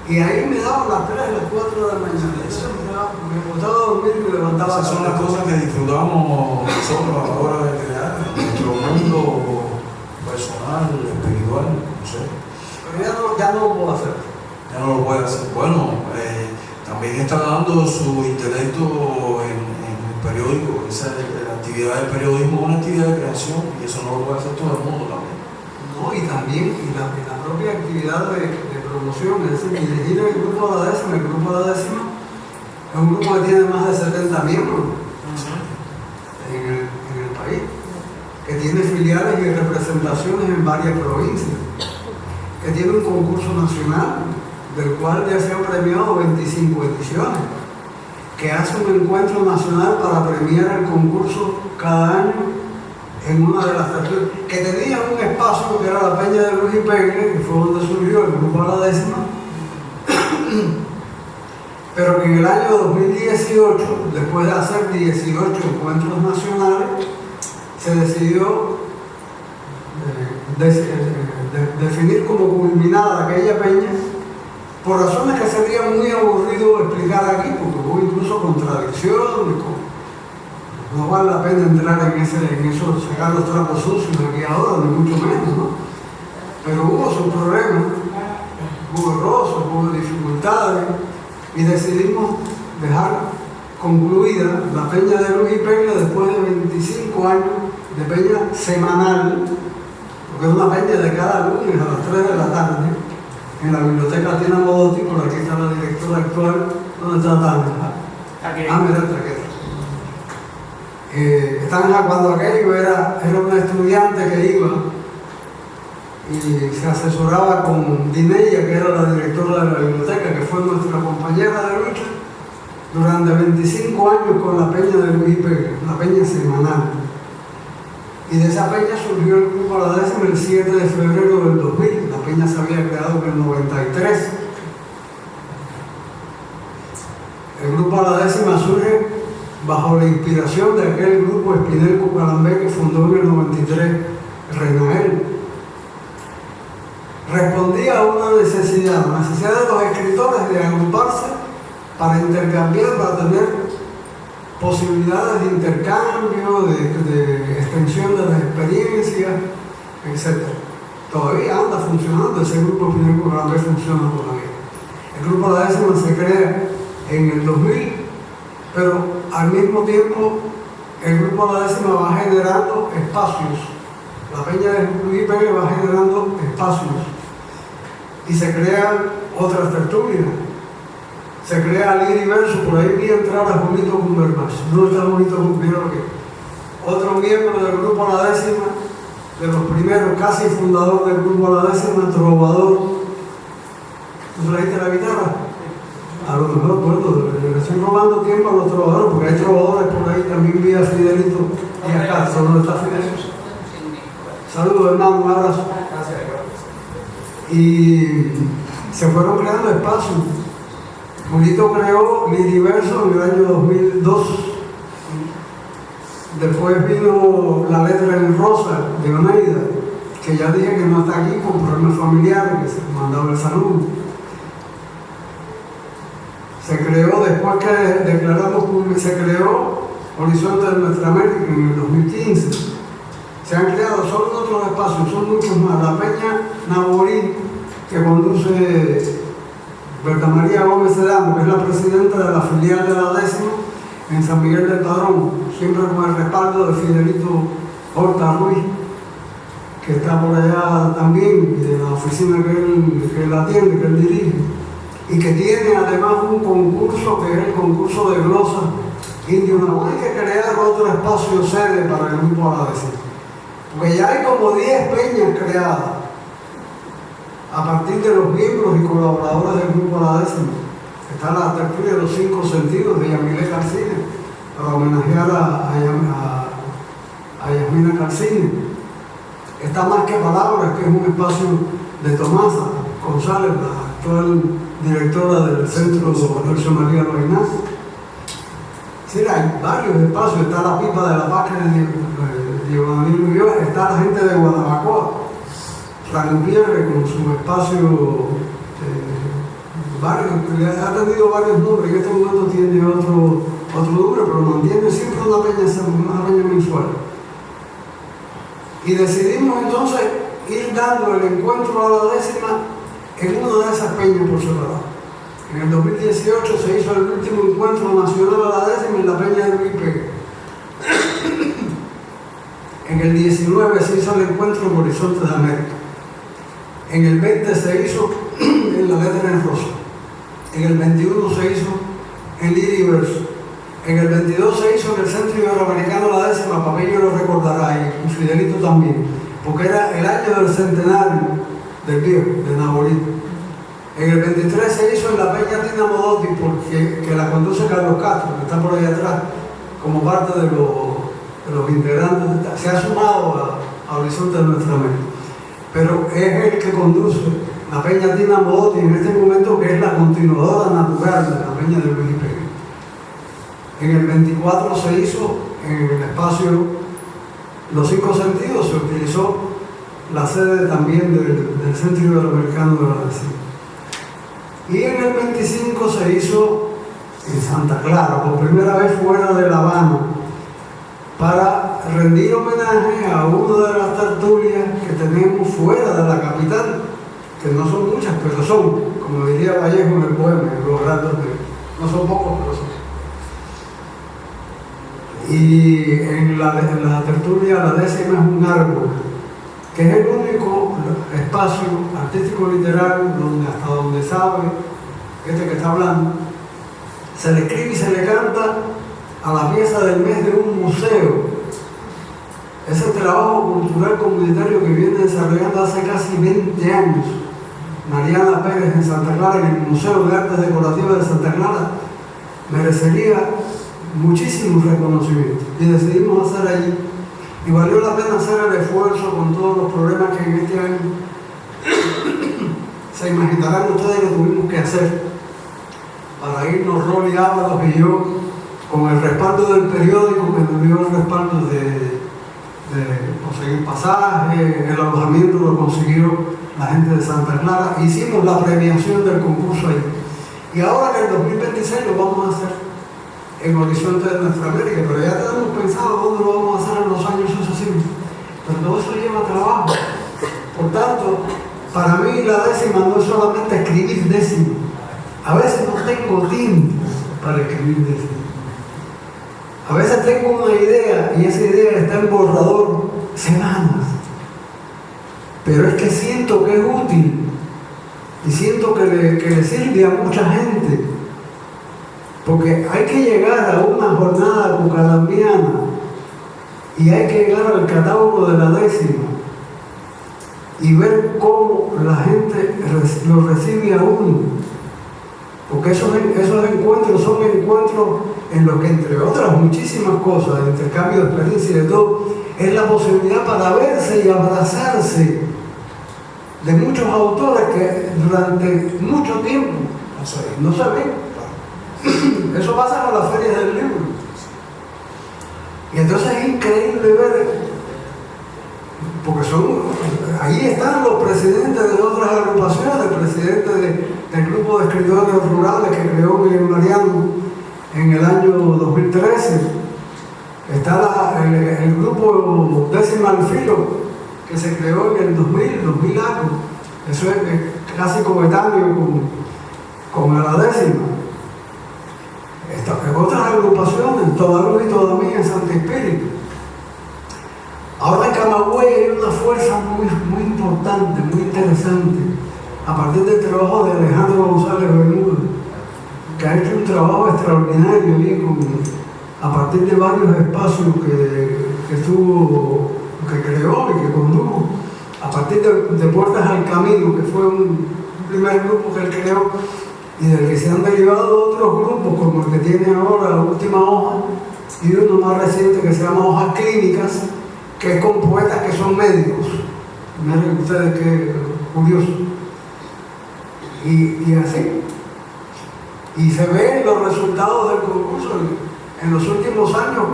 Y ahí me daban las 3, las 4 de la mañana. Eso me gustaba dormir y me levantaba. Esas son las cosas que disfrutamos nosotros a la hora de crear nuestro mundo personal, espiritual, no sé. Pero ya no lo puedo hacer. Ya no lo puede hacer. Bueno, también está dando su intelecto en el periódico. La actividad del periodismo es una actividad de creación y eso no lo puede hacer todo el mundo también. No, y también la propia actividad de promoción, es decir, dirigir el grupo de la décima. El grupo de la décima es un grupo que tiene más de 70 miembros en el país, que tiene filiales y representaciones en varias provincias, que tiene un concurso nacional del cual ya se han premiado 25 ediciones, que hace un encuentro nacional para premiar el concurso cada año en una de las tertulias, que tenía un espacio que era la Peña de Luis y Pegue, que fue donde surgió el grupo de la décima, pero que en el año 2018, después de hacer 18 encuentros nacionales, se decidió definir como culminada aquella peña, por razones que sería muy aburrido explicar aquí, porque hubo incluso contradicciones. No vale la pena entrar en eso, sacar los trapos sucios aquí ahora, ni mucho menos, ¿no? Pero hubo sus problemas, hubo errores, hubo dificultades, y decidimos dejar concluida la peña de Luis y Peña después de 25 años de peña semanal, porque es una peña de cada lunes a las 3 de la tarde, en la biblioteca Tina Modotti. Por aquí está la directora actual. ¿Dónde está Tania? Mira, Traqueta. Tania, cuando aquello era una estudiante que iba y se asesoraba con Dineya, que era la directora de la biblioteca, que fue nuestra compañera de lucha durante 25 años con la peña de Luis Pérez, la peña semanal. Y de esa peña surgió el grupo La Décima el 7 de febrero del 2000. La peña se había creado en el 93. El grupo La Décima surge bajo la inspiración de aquel grupo Espinel Cucalambé que fundó en el 93 Renael. Respondía a una necesidad, la necesidad de los escritores de agruparse para intercambiar, para tener posibilidades de intercambio, de extensión de las experiencias, etc. Todavía anda funcionando, ese grupo Espinel Cucalambé funciona todavía. El grupo La Décima se crea en el 2000, pero al mismo tiempo el grupo La Décima va generando espacios. La peña de Luis Pérez va generando espacios y se crean otras tertulias. Se crea Liriverso, por ahí vi entrar a Julito Cumberbatch. No está Julito Cumberbatch, otro miembro del grupo La Décima, de los primeros, casi fundador del grupo La Décima, trovador. ¿Tú trajiste la guitarra? A lo mejor, bueno, le estoy robando tiempo a los trovadores, porque hay trovadores por ahí. También vi a Fidelito y a Castro. ¿Dónde está Fidelito? Saludos, hermano, un abrazo. Y se fueron creando espacios. Julito creó Liriverso en el año 2002. Después vino La Letra en Rosa de Oneida, que ya dije que no está aquí por problemas familiares, que se mandaba el saludo. Se creó, después que declaramos, se creó Horizonte de Nuestra América en el 2015. Se han creado solo otros espacios, son muchos más. La Peña Naborí, que conduce Berta María Gómez Sedano, que es la presidenta de la filial de La Décima en San Miguel del Padrón, siempre con el respaldo de Fidelito Horta Ruiz, que está por allá también, y de la oficina que él atiende, que él dirige, y que tiene además un concurso que es el concurso de glosa indio Navajo. Hay que crear otro espacio sede para el grupo La Décima, porque ya hay como 10 peñas creadas a partir de los miembros y colaboradores del grupo La Décima. Está la tertulia de los 5 sentidos de Yamile Calcine, para homenajear a Yasmina Calcine. Está Más que Palabras, que es un espacio de Tomasa González, la actual directora del Centro Dulce María Loinás. Sí, hay varios espacios, está la Pipa de la Paz de Giovanni Ulloa, está la gente de Guanabacoa, Frank Pierre con su espacio, ha tenido varios nombres, en este momento tiene otro nombre, pero mantiene siempre una peña mensual. Y decidimos entonces ir dando el encuentro a la 10ª en una de esas peñas por separado. En el 2018 se hizo el último encuentro nacional a la 10ª en la peña de Luis Pérez. En el 19 se hizo el encuentro en Horizonte de América. En el 20 se hizo en la Letra en Rosa. En el 21 se hizo en Lidia y Verso. En el 22 se hizo en el Centro Iberoamericano la 10ª, Papello lo recordará, y Fidelito también, porque era el año del centenario del viejo, de Nabolito. En el 23 se hizo en la Peña Tina Modotti, que la conduce Carlos Castro, que está por ahí atrás, como parte de los integrantes, se ha sumado a Horizonte de Nuestra América. Pero es el que conduce la Peña Tina Modotti en este momento, que es la continuadora natural de la Peña de Luis Pérez. En el 24 se hizo en el espacio Los Cinco Sentidos, se utilizó la sede también del Centro Iberoamericano de la Vecina. Y en el 25 se hizo en Santa Clara, por primera vez fuera de La Habana, para rendir homenaje a una de las tertulias que tenemos fuera de la capital, que no son muchas, pero son, como diría Vallejo en el poema, los grandes, no son pocos, pero son. Y en la tertulia, la 10ª es un árbol, que es el único espacio artístico literal donde, hasta donde sabe este que está hablando, se le escribe y se le canta a la pieza del mes de un museo. Ese trabajo cultural comunitario que viene desarrollando hace casi 20 años Mariana Pérez en Santa Clara, en el Museo de Artes Decorativas de Santa Clara, merecería muchísimo reconocimiento, y decidimos hacer allí, y valió la pena hacer el esfuerzo con todos los problemas que en este año se imaginarán ustedes que tuvimos que hacer para irnos Rolly Ábalos y yo, con el respaldo del periódico que nos dio el respaldo de conseguir pasajes, el alojamiento lo consiguió la gente de Santa Clara, hicimos la premiación del concurso ahí, y ahora en el 2026 lo vamos a hacer en Horizonte de Nuestra América, pero ya tenemos pensado dónde lo vamos a hacer en los años sucesivos, pero todo eso lleva trabajo. Por tanto, para mí la 10ª no es solamente escribir décimo, a veces no tengo tiempo para escribir décimo, a veces tengo una idea y esa idea está en borrador semanas, pero es que siento que es útil y siento que le sirve a mucha gente. Porque hay que llegar a una jornada bucarambiana y hay que llegar al catálogo de la 10ª y ver cómo la gente lo recibe a uno. Porque esos encuentros son encuentros en los que, entre otras muchísimas cosas, de intercambio de experiencia y de todo, es la posibilidad para verse y abrazarse de muchos autores que durante mucho tiempo no se ven. Eso pasa con las ferias del libro. Y entonces es increíble ver, porque ahí están los presidentes de otras agrupaciones, el presidente del grupo de escritores rurales que creó Miguel Mariano en el año 2013. Está el grupo 10º al Filo, que se creó en el 2000 algo. Eso es casi coetáneo con la 10ª. Otras agrupaciones, Todaluz y Todamía en Santa Espíritu. Ahora en Camagüey hay una fuerza muy importante, muy interesante, a partir del trabajo de Alejandro González Bermúdez, que ha hecho un trabajo extraordinario a partir de varios espacios que creó y que condujo, a partir de Puertas al Camino, que fue un primer grupo que él creó, y del que se han derivado otros grupos, como el que tiene ahora la Última Hoja, y uno más reciente que se llama Hojas Clínicas, que es con poetas que son médicos. Miren ustedes qué curioso. y así. Y se ven los resultados del concurso. En los últimos años,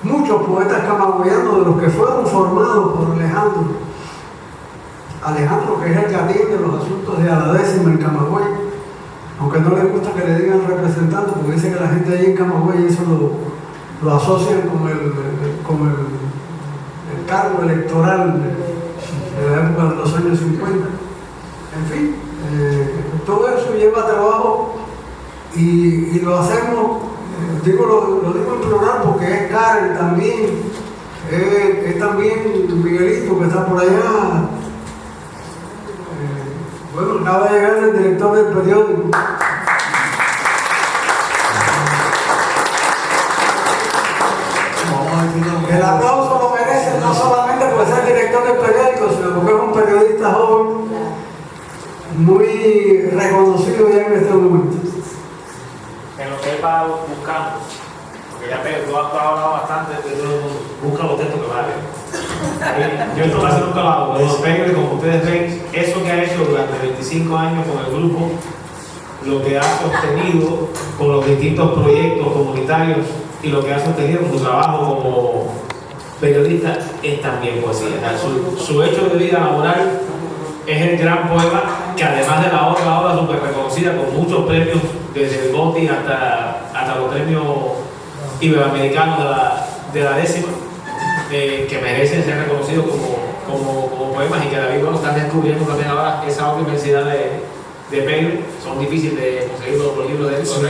muchos poetas camagüeyanos de los que fueron formados por Alejandro, que es el que atiende los asuntos de a la décima en Camagüey, aunque no le gusta que le digan representante, porque dice que la gente ahí en Camagüey eso lo asocian con el cargo electoral de la época de los años 50. En fin, todo eso lleva trabajo y lo hacemos, lo digo en plural porque es Karen también, es también Miguelito que está por allá. Bueno, acaba de llegar el director del periódico. El aplauso lo merece no solamente por ser director del periódico, sino porque es un periodista joven muy reconocido ya en este momento. En lo que él va buscando, porque ya tú has hablado bastante de todo el mundo, busca los textos que valen. Yo esto casi nunca lo hago, pero como ustedes ven, eso que ha hecho durante 25 años con el grupo, lo que ha sostenido con los distintos proyectos comunitarios y lo que ha sostenido con su trabajo como periodista es también poesía. Su hecho de vida laboral es el gran poema que además de la otra obra súper reconocida con muchos premios, desde el Boti hasta los premios iberoamericanos de la décima, que merecen ser reconocidos como poemas y que David bueno, están descubriendo también ahora esa otra inmensidad de Pedro. Son difíciles de conseguir los libros de él, son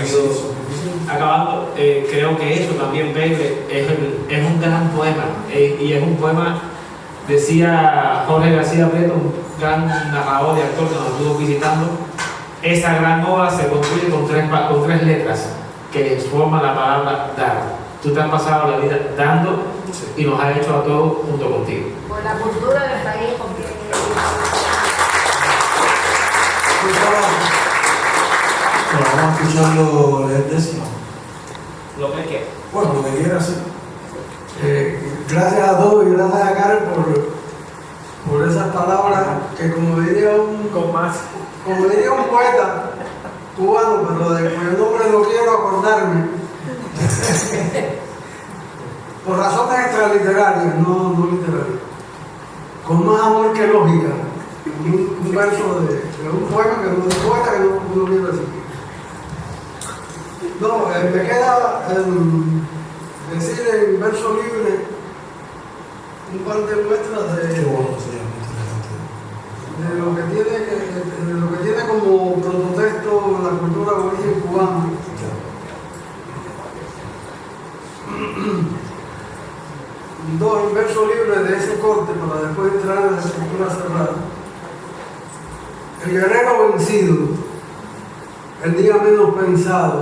acabando. Creo que eso también Pedro es un gran poema y es un poema, decía Jorge García Prieto, un gran narrador y actor que nos estuvo visitando. Esa gran obra se construye con tres letras que forman la palabra dar. Tú te has pasado la vida dando y nos has hecho a todos junto contigo. Por la cultura del país completo. Bueno, vamos a escucharlo leer décima. Lo que quiera. Bueno, lo que quiera, sí. Gracias a todos y gracias a Karen por esas palabras que como diría un poeta cubano, pero de cuyo nombre no quiero acordarme, por razones extraliterarias, no literarias, con más amor que lógica, un verso de un poema que un poeta que no quiero decir. No, me queda decir en verso libre un par de muestras de lo que tiene como prototexto la cultura de origen cubana. Dos versos libres de ese corte para después entrar en la escritura cerrada. El guerrero vencido, el día menos pensado,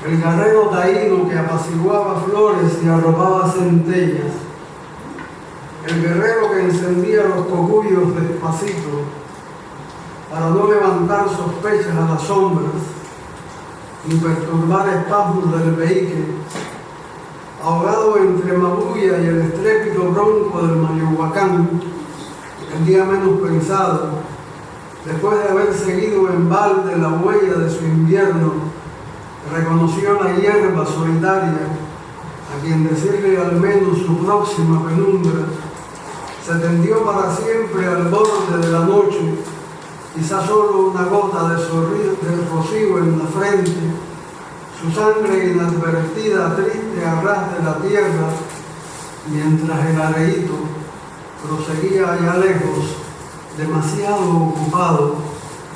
el guerrero taíno que apaciguaba flores y arropaba centellas, el guerrero que encendía los cogullos despacito para no levantar sospechas a las sombras ni perturbar espasmos del vehículo, ahogado entre Mabuya y el estrépito bronco del Mayohuacán, el día menos pensado, después de haber seguido en balde la huella de su invierno, reconoció la hierba solitaria, a quien decirle al menos su próxima penumbra, se tendió para siempre al borde de la noche, quizá solo una gota de rocío en la frente, su sangre inadvertida triste a ras de la tierra, mientras el areíto proseguía allá lejos, demasiado ocupado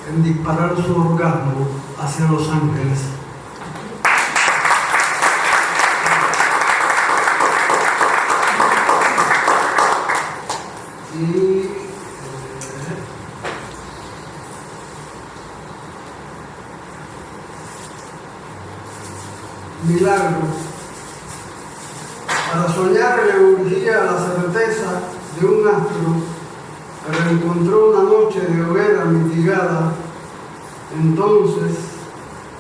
en disparar su orgasmo hacia los ángeles. Milagro. Para soñar le urgía la certeza de un astro, pero encontró una noche de hoguera mitigada. Entonces,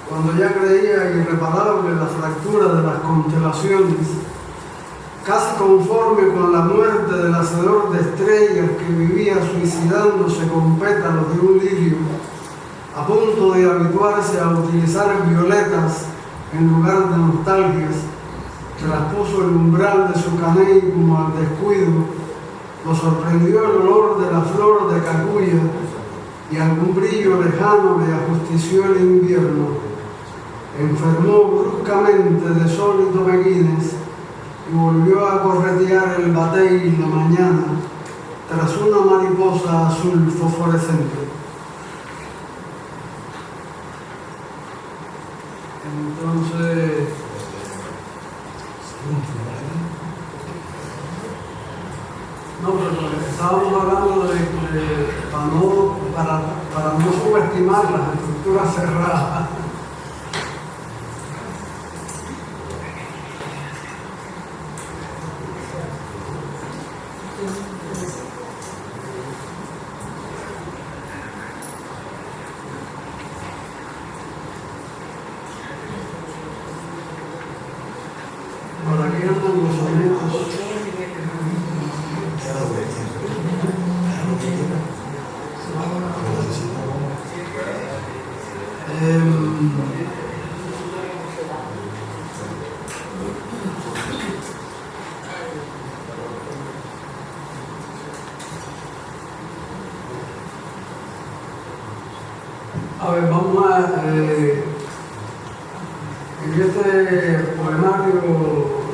cuando ya creía irreparable la fractura de las constelaciones, casi conforme con la muerte del hacedor de estrellas que vivía suicidándose con pétalos de un lirio, a punto de habituarse a utilizar violetas en lugar de nostalgias, traspuso el umbral de su caney como al descuido, lo sorprendió el olor de la flor de cacuya y algún brillo lejano le ajustició el invierno. Enfermó bruscamente de sólido beguines y volvió a corretear el batey la mañana tras una mariposa azul fosforescente. Entonces, no, pero estábamos hablando para no subestimar las estructuras cerradas. Por aquí andan los sonetos. A ver, vamos a... en este poemario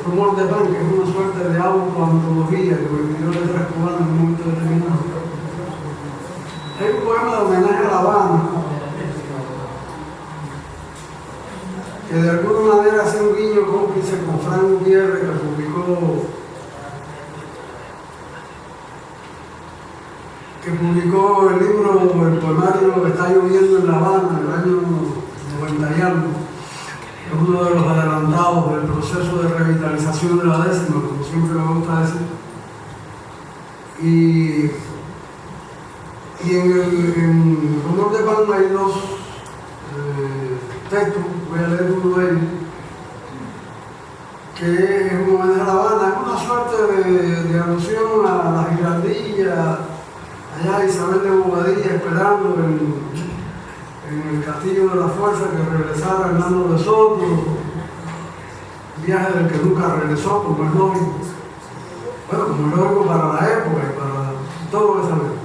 Rumor de Pan, que es una suerte de autoantología que me pidió Letras Cubanas en un momento determinado. Hay un poema de homenaje a La Habana, que de alguna manera hace un guiño cómplice con Frank Gutiérrez, que publicó el libro, el poemario Está lloviendo en La Habana, en el año 90 y algo. Es uno de los adelantados del proceso de revitalización de la décima, como siempre me gusta decir. Y en Rumor de Pan hay dos textos, voy a leer uno de ellos, que es un homenaje a La Habana, es una suerte de alusión a la girardilla, allá Isabel de Bobadilla esperando en el Castillo de la Fuerza que regresara Hernando de Soto, viaje del que nunca regresó, como es lógico. Bueno, como es lógico para la época y para todo lo que sabemos.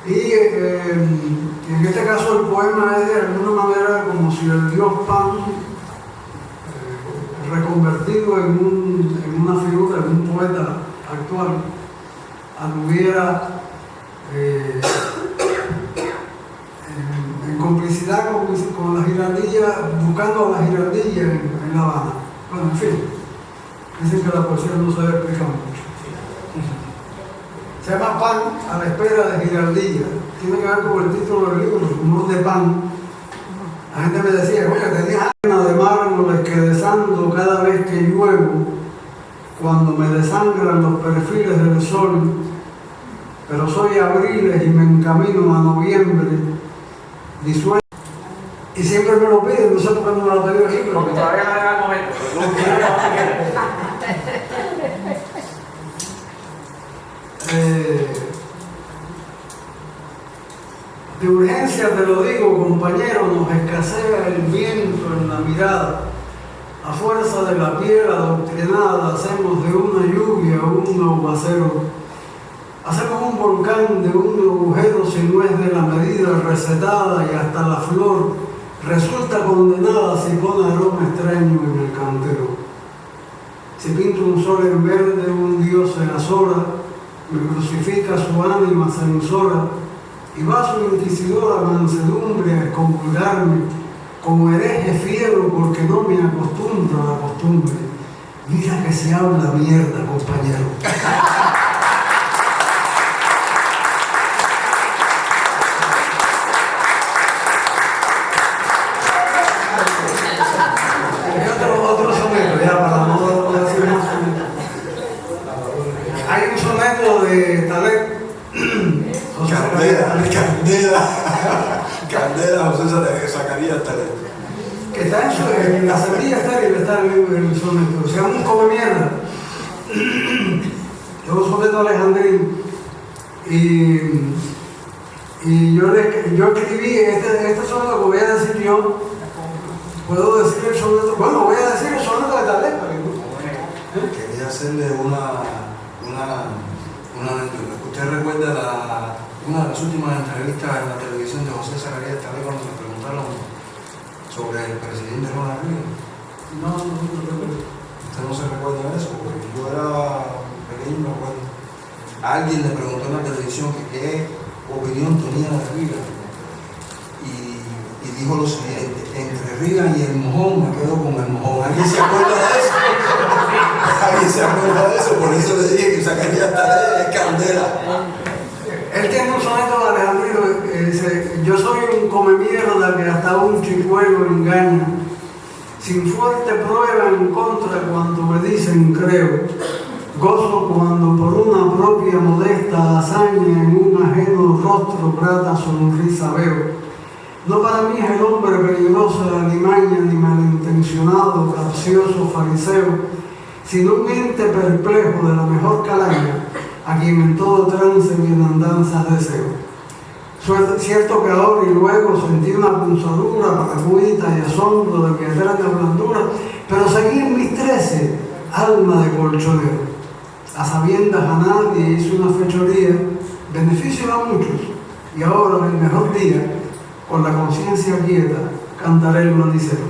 Y en este caso el poema es de alguna manera como si el dios Pan, reconvertido en una figura, en un poeta actual, anduviera en complicidad con la girardilla, buscando a la girardilla en La Habana. Bueno, en fin, dicen que la poesía no se debe explicar mucho. Se llama Pan a la espera de girardilla. Tiene que ver con el título del libro, Rumor de Pan. La gente me decía, oye, tenías arena de mármoles que desando cada vez que lluevo, cuando me desangran los perfiles del sol, pero soy abriles y me encamino a noviembre, disuelto. Y siempre me lo piden, no sé por qué no me lo pedí aquí, pero... Porque todavía no era el momento. De urgencia te lo digo, compañero, nos escasea el viento en la mirada. A fuerza de la piel adoctrinada hacemos de una lluvia un aguacero. Hacemos un volcán de un agujero si no es de la medida recetada y hasta la flor resulta condenada si pone aroma extraño en el cantero. Si pinto un sol en verde, un dios se azora, me crucifica su ánima censora y va su inquisidora mansedumbre a excomulgarme como hereje fiero porque no me acostumbro a la costumbre. Mira que se habla mierda, compañero. Otro soneto, ya para no decir más soneto. Hay un soneto de Talet. Candela, José Zacarías Talet. Que está en la semilla está el soneto. Se llama Un come mierda. Es un soneto alejandrino. Y Y yo escribí este soneto que voy a decir yo. Puedo decir el soneto, bueno, voy a decir el soneto de Talepa. Quería hacerle una anécdota. ¿Usted recuerda una de las últimas entrevistas en la televisión de José Zacarías Talepa cuando le preguntaron sobre el presidente Ronald Reagan? No recuerdo. ¿Usted no se recuerda de eso? Porque yo era pequeño y me acuerdo. Alguien le preguntó en la televisión que qué opinión tenía de Reagan y dijo lo siguiente: entre Reagan y el mojón me quedo con el mojón. ¿Alguien se acuerda de eso? ¿Alguien se acuerda de eso? Por eso le dije que Zacarías Talepa es candela. Él tiene un soneto de Alejandrino que dice: yo soy un come mierda que hasta un chicuelo engaña, sin fuerte prueba en contra cuando me dicen creo, gozo cuando por una propia modesta hazaña en un ajeno rostro grata sonrisa veo. No para mí es el hombre peligroso de alimaña ni malintencionado, capcioso fariseo, sino un ente perplejo de la mejor calaña, a quien en todo trance y en andanzas deseo. Cierto que ahora y luego sentí una punzadura, paracuita y asombro de mi eterna blandura, pero seguí en mis 13, alma de colchonero. A sabiendas a nadie hice una fechoría, beneficio a muchos, y ahora en el mejor día, con la conciencia quieta, cantaré el manicero.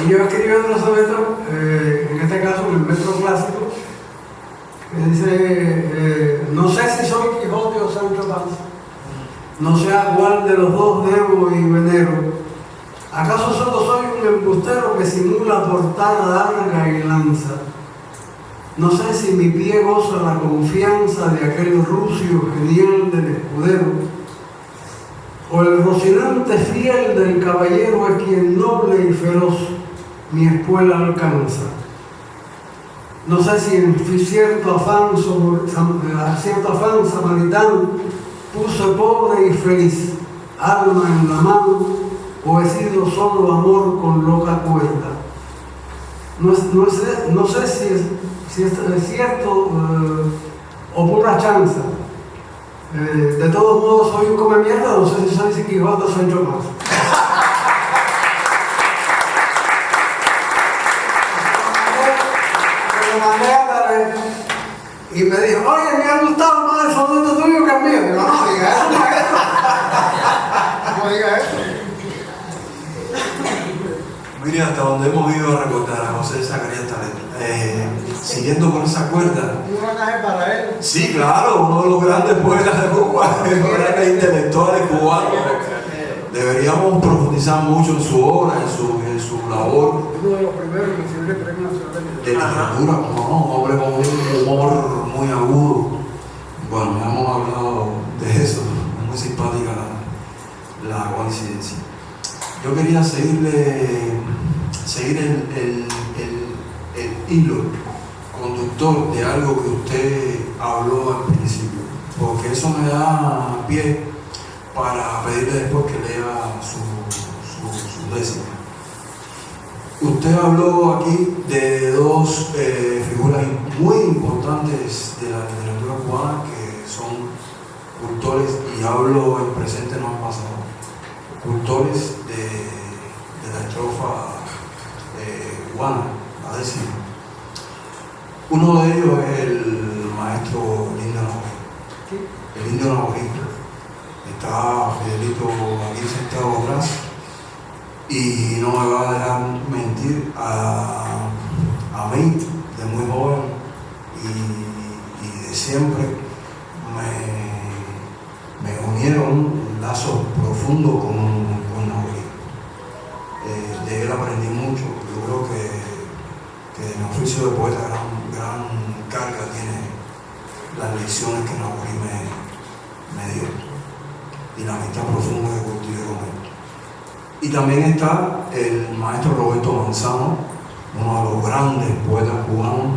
Y yo escribí otro soneto, en este caso en el Metro Clásico, que dice: no sé si soy Quijote o Sancho Panza, no sé a cuál de los dos debo y venero. ¿Acaso solo soy un embustero que simula portada larga y lanza? No sé si mi pie goza la confianza de aquel rucio genial del escudero, o el rocinante fiel del caballero es quien noble y feroz mi espuela alcanza. No sé si en cierto afán samaritano puse pobre y feliz alma en la mano, o he sido solo amor con loca cuerda. No sé si es cierto o pura chanza. De todos modos soy un come mierda, no sé si soy Quijote o Sancho Panza. Me mandé a Talepa y me dijo: oye, me ha gustado más el soneto tuyo que el mío. Digo: no diga eso, maestro. No diga eso. Mire hasta donde hemos ido a recordar a José Zacarías Talepa. Siguiendo con esa cuerda. Un homenaje para él. Sí, claro, uno de los grandes poetas de Cuba, los grandes intelectuales cubanos. Deberíamos profundizar mucho en su obra, en su labor. Uno de los primeros que recibió el Premio Nacional De literatura, como no, un hombre con un humor muy agudo. Bueno, ya hemos hablado de eso, es muy simpática la coincidencia. Yo quería seguir el hilo conductor de algo que usted habló al principio, porque eso me da pie para pedirle después que lea su décima. Usted habló aquí de dos figuras muy importantes de la literatura cubana que son cultores, y hablo en presente, no en pasado, cultores de la estrofa cubana, la décima. Uno de ellos es el maestro Lindo Navajo. El Indio Navajito. Está Fidelito aquí sentado atrás y no me va a dejar mentir. A mí, de muy joven y de siempre, me unieron un lazo profundo con Navajito. De él aprendí mucho. Yo creo que en el oficio de poeta gran carga tiene las lecciones que Navajito me dio y la amistad profunda que cultivé con él. Y también está el maestro Roberto Manzano, uno de los grandes poetas cubanos,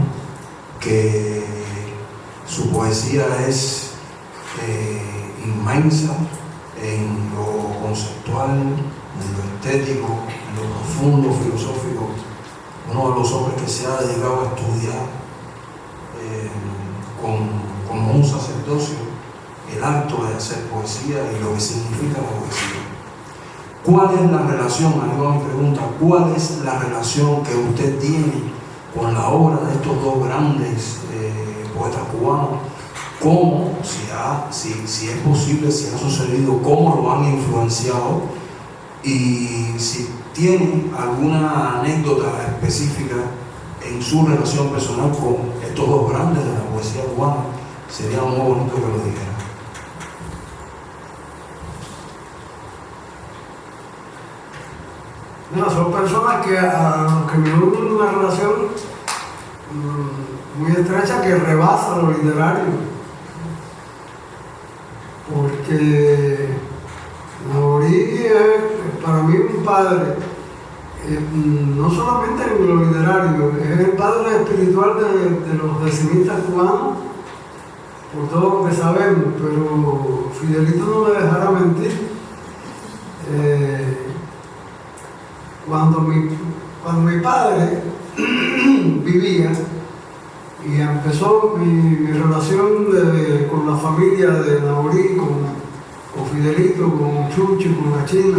que su poesía es inmensa en lo conceptual, en lo estético, en lo profundo, filosófico. Uno de los hombres que se ha dedicado a estudiar como un sacerdocio, el acto de hacer poesía y lo que significa la poesía. ¿Cuál es la relación? Arriba mi pregunta, ¿cuál es la relación que usted tiene con la obra de estos dos grandes poetas cubanos? ¿Cómo, si es posible, si ha sucedido, cómo lo han influenciado? Y si tienen alguna anécdota específica en su relación personal con estos dos grandes de la poesía cubana, sería muy bonito que lo dijera. No, son personas que me unen una relación muy estrecha que rebasa lo literario. Porque Naborí es para mí un padre, no solamente en lo literario, es el padre espiritual de los decimistas cubanos, por todo lo que sabemos, pero Fidelito no me dejará mentir. Cuando mi padre vivía y empezó mi relación con la familia de Naborí, con Fidelito, con Chuchi, con la China,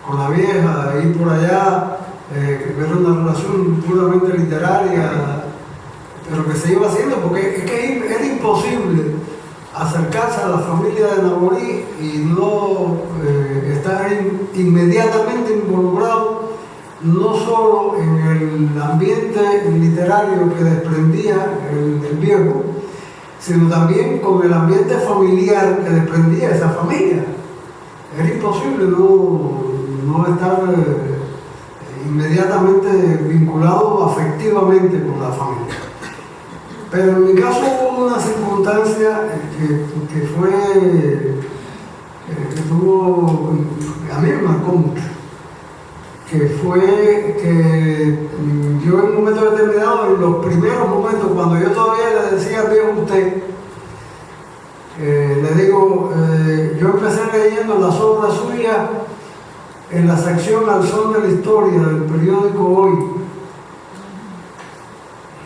con la vieja, ir por allá, que era una relación puramente literaria, pero que se iba haciendo porque es que era imposible acercarse a la familia de Naborí y no estar inmediatamente involucrado no solo en el ambiente literario que desprendía el viejo, sino también con el ambiente familiar que desprendía esa familia. Era imposible no estar inmediatamente vinculado afectivamente con la familia. Pero en mi caso hubo una circunstancia que tuvo, a mí me marcó mucho, que fue que yo en un momento determinado, en los primeros momentos, cuando yo todavía le decía al viejo usted, le digo, yo empecé leyendo las obras suyas en la sección Al Son de la Historia del periódico Hoy,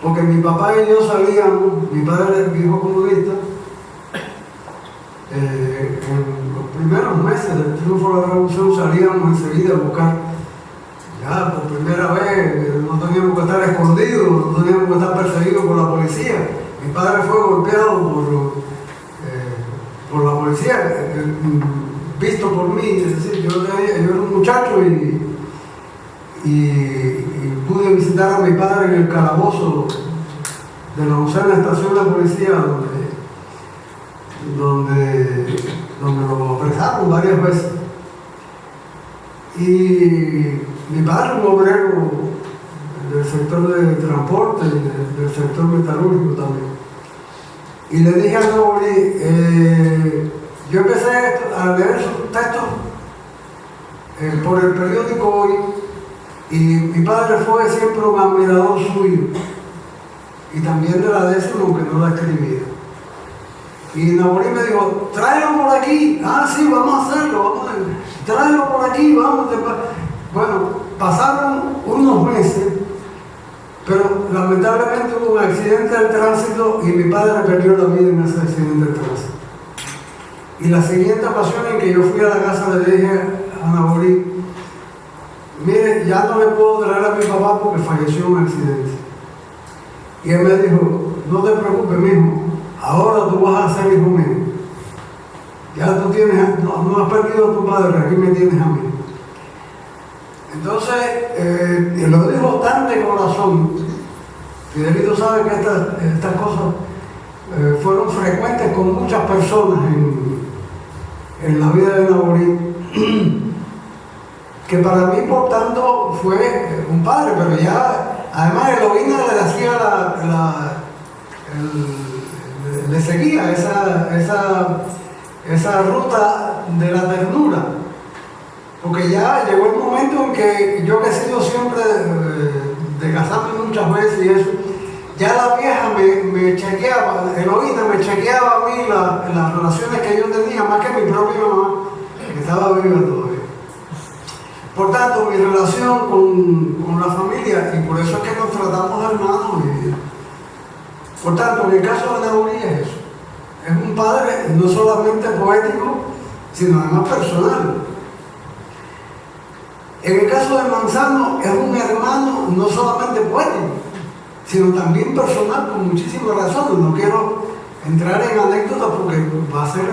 porque mi papá y yo salíamos, mi padre era viejo comunista, en los primeros meses del triunfo de la revolución salíamos enseguida a buscar, ya por primera vez no teníamos que estar escondidos, no teníamos que estar perseguidos por la policía. Mi padre fue golpeado por la policía, visto por mí, es decir, yo era un muchacho y pude visitar a mi padre en el calabozo de la 11ª estación de la policía, donde lo apresaron varias veces. Y mi padre, un obrero del sector de transporte y del sector metalúrgico también. Y le dije a Naborí, yo empecé a leer sus textos por el periódico Hoy, y mi padre fue siempre un admirador suyo, y también de la décima, aunque no la escribía. Y Naborí me dijo, tráelo por aquí. Ah, sí, vamos a hacerlo, tráelo por aquí, vamos. Bueno, pasaron unos meses, pero lamentablemente hubo un accidente del tránsito y mi padre perdió la vida en ese accidente del tránsito. Y la siguiente ocasión en que yo fui a la casa le dije a Naborí, mire, ya no le puedo traer a mi papá porque falleció en un accidente. Y él me dijo, no te preocupes, mijo, ahora tú vas a ser hijo mío. Ya tú tienes, no has perdido a tu padre, aquí me tienes a mí. Entonces, lo dijo tan de corazón. Fidelito sabe que estas cosas fueron frecuentes con muchas personas en la vida de Naborí, que para mí, por tanto, fue un padre, pero ya, además, Elovina le hacía le seguía esa ruta de la ternura, porque ya llegó el momento en que yo, que he sido siempre de casarme muchas veces y eso, ya la vieja me chequeaba, Eloína me chequeaba a mí las relaciones que yo tenía, más que mi propia mamá, que estaba viva todavía. Por tanto, mi relación con la familia, y por eso es que nos tratamos de hermanos, Por tanto, en el caso de Nauri es eso. Es un padre no solamente poético, sino además personal. En el caso de Manzano es un hermano no solamente poético, sino también personal por muchísimas razones. No quiero entrar en anécdotas porque va a ser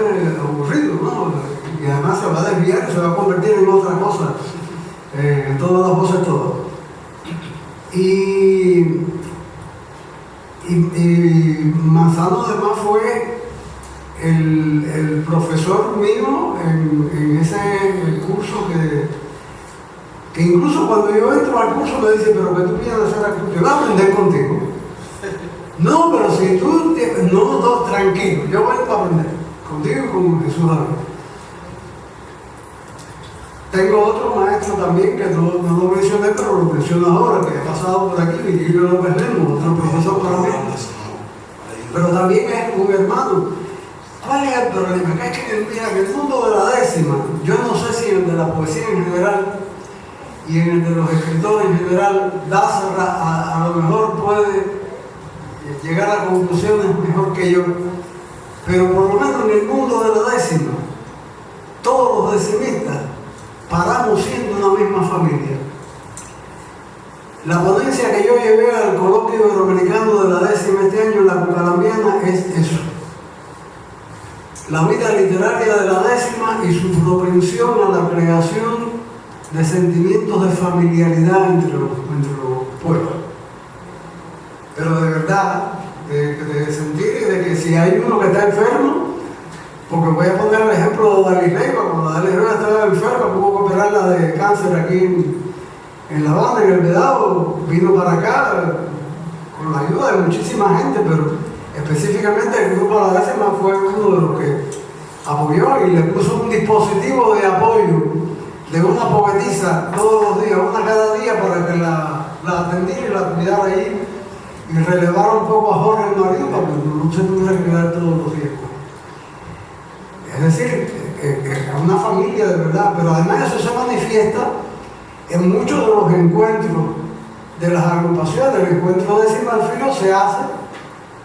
aburrido, ¿no? Y además se va a desviar y se va a convertir en otra cosa, en todas las voces todas. Y Manzano además fue el profesor mío en ese curso que incluso cuando yo entro al curso me dice, pero que tú vienes a hacer aquí, yo voy a aprender contigo. No, pero si tú, no, tranquilo, yo voy a aprender contigo y con Jesús David. Tengo otro maestro también que no lo mencioné, pero lo menciono ahora, que ha pasado por aquí, Virgilio López Lemos, otro profesor para mí. Pero también es un hermano. ¿Cuál es el problema? Que es que, mira, en el mundo de la décima, yo no sé si el de la poesía en general y en el de los escritores en general, Daza a lo mejor puede llegar a conclusiones mejor que yo, pero por lo menos en el mundo de la décima, todos los decimistas paramos siendo una misma familia. La ponencia que yo llevé al coloquio iberoamericano de la décima este año en la Bucarambiana es eso. La vida literaria de la décima y su propensión a la creación de sentimientos de familiaridad entre los pueblos. Pero de verdad, de sentir y de que si hay uno que está enfermo, porque voy a poner el ejemplo de Dalis Leiva, cuando Dalis Leiva estaba enferma, tuvo que operarla de cáncer aquí en La Habana, en el Vedado, vino para acá con la ayuda de muchísima gente, pero específicamente el grupo de la décima fue uno de los que apoyó y le puso un dispositivo de apoyo de una poetisa todos los días, una cada día, para que la atendiera y la cuidara ahí y relevara un poco a Jorge el marido para que no se tuviera que quedar todos los días. Es decir, es una familia de verdad, pero además eso se manifiesta en muchos de los encuentros de las agrupaciones. El encuentro de Cimalfilo se hace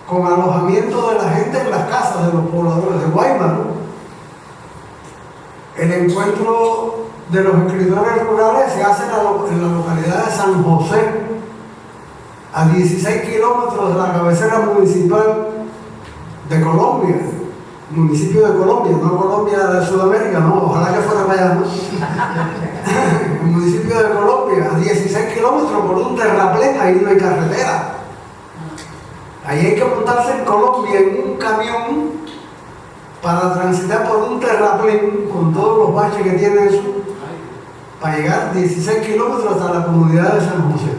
con alojamiento de la gente en las casas de los pobladores de Guaymaro. El encuentro de los escritores rurales se hace en la localidad de San José, a 16 kilómetros de la cabecera municipal de Colombia, municipio de Colombia, no Colombia de Sudamérica, no, ojalá que fuera para allá, ¿no? El municipio de Colombia, a 16 kilómetros por un terraplén, ahí no hay carretera. Ahí hay que montarse en Colombia en un camión para transitar por un terraplén con todos los baches que tiene eso, para llegar 16 kilómetros hasta la comunidad de San José.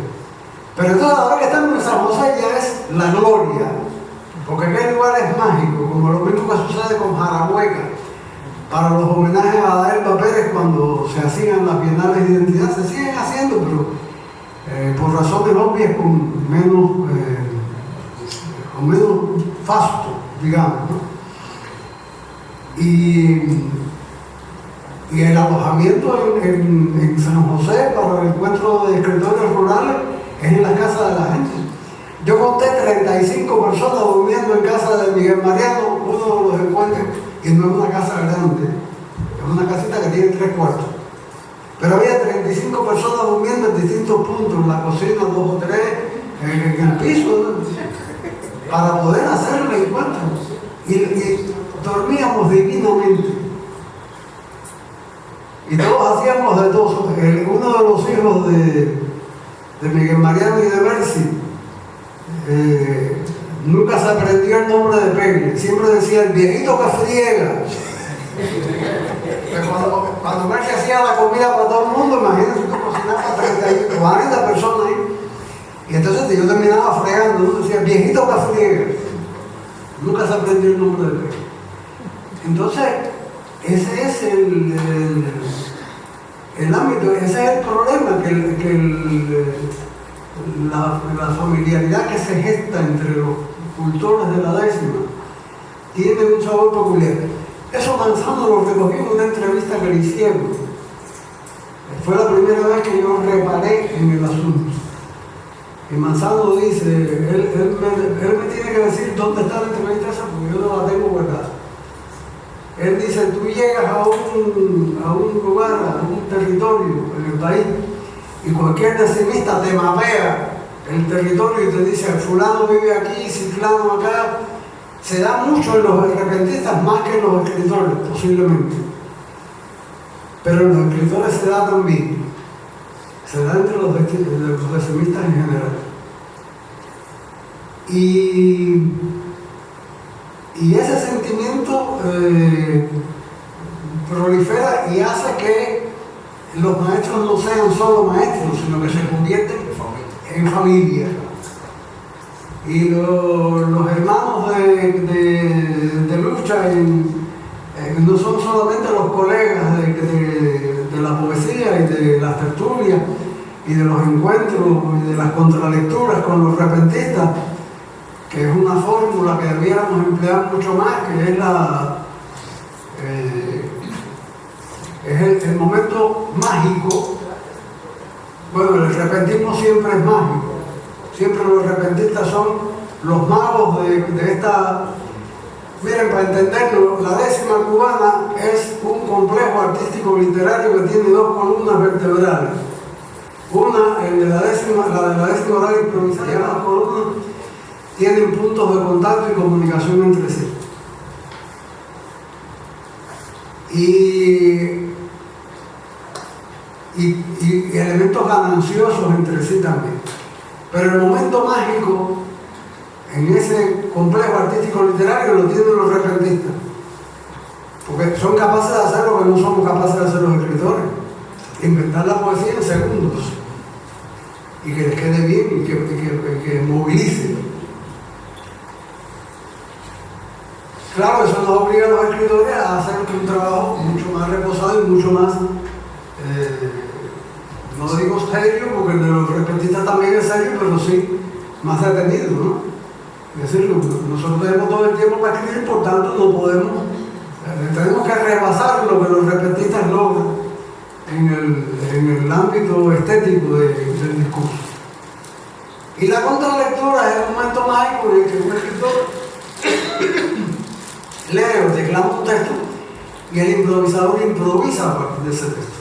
Pero entonces ahora que estamos en San José ya es la gloria, porque aquel lugar es mágico, como lo mismo que sucede con Jarahueca, para los homenajes a Daelba Pérez cuando se hacían las bienales de identidad, se siguen haciendo, pero por razones obvias con menos fasto, digamos, ¿no? Y el alojamiento en San José para el encuentro de escritores rurales es en la casa de la gente. Yo conté 35 personas durmiendo en casa de Miguel Mariano, uno de los encuentros, y no es una casa grande, es una casita que tiene 3 cuartos. Pero había 35 personas durmiendo en distintos puntos, en la cocina 2 o 3, en el piso, ¿no? Para poder hacer el encuentro. Y dormíamos divinamente. Y todos hacíamos de todo. Uno de los hijos de Miguel Mariano y de Mercy nunca se aprendió el nombre de Peggy. Siempre decía el viejito que friega. Cuando Mercy hacía la comida para todo el mundo, imagínense que cocinaba para 40 personas ahí. Y entonces yo terminaba fregando, ¿no? Decía viejito que friega. Nunca se aprendió el nombre de Peggy. Entonces, ese es el ámbito, ese es el problema, la familiaridad que se gesta entre los cultores de la décima tiene un sabor peculiar. Eso Manzano lo recogí en una entrevista que le hicieron. Fue la primera vez que yo reparé en el asunto. Y Manzano dice, él me tiene que decir dónde está la entrevista esa porque yo no la tengo guardada. Él dice, tú llegas a un lugar, a un territorio en el país y cualquier decimista te mapea el territorio y te dice, fulano vive aquí, ciclano acá. Se da mucho en los repentistas más que en los escritores, posiblemente. Pero en los escritores se da también. Se da entre los decimistas en general. Y ese sentimiento prolifera y hace que los maestros no sean solo maestros, sino que se convierten en familia. Y los hermanos de lucha no son solamente los colegas de la poesía y de las tertulias y de los encuentros y de las contralecturas con los repentistas, que es una fórmula que debiéramos emplear mucho más, que es el momento mágico. Bueno, el repentismo siempre es mágico. Siempre los repentistas son los magos de esta... Miren, para entenderlo, la décima cubana es un complejo artístico literario que tiene dos columnas vertebrales. Una, la de la décima oral improvisada, y las columnas tienen puntos de contacto y comunicación entre sí. Y elementos gananciosos entre sí también. Pero el momento mágico en ese complejo artístico literario lo tienen los repentistas, porque son capaces de hacer lo que no somos capaces de hacer los escritores: inventar la poesía en segundos y que les quede bien y que movilice. Claro, eso nos obliga a los escritores a hacer un trabajo mucho más reposado y mucho más, no digo serio, porque el de los repentistas también es serio, pero sí más detenido, ¿no? Es decir, nosotros tenemos todo el tiempo para escribir, por tanto no podemos, tenemos que rebasar lo que los repentistas logran en el ámbito estético del discurso. Y la contralectura es el momento mágico en el que un escritor lee o declama un texto y el improvisador improvisa a partir de ese texto.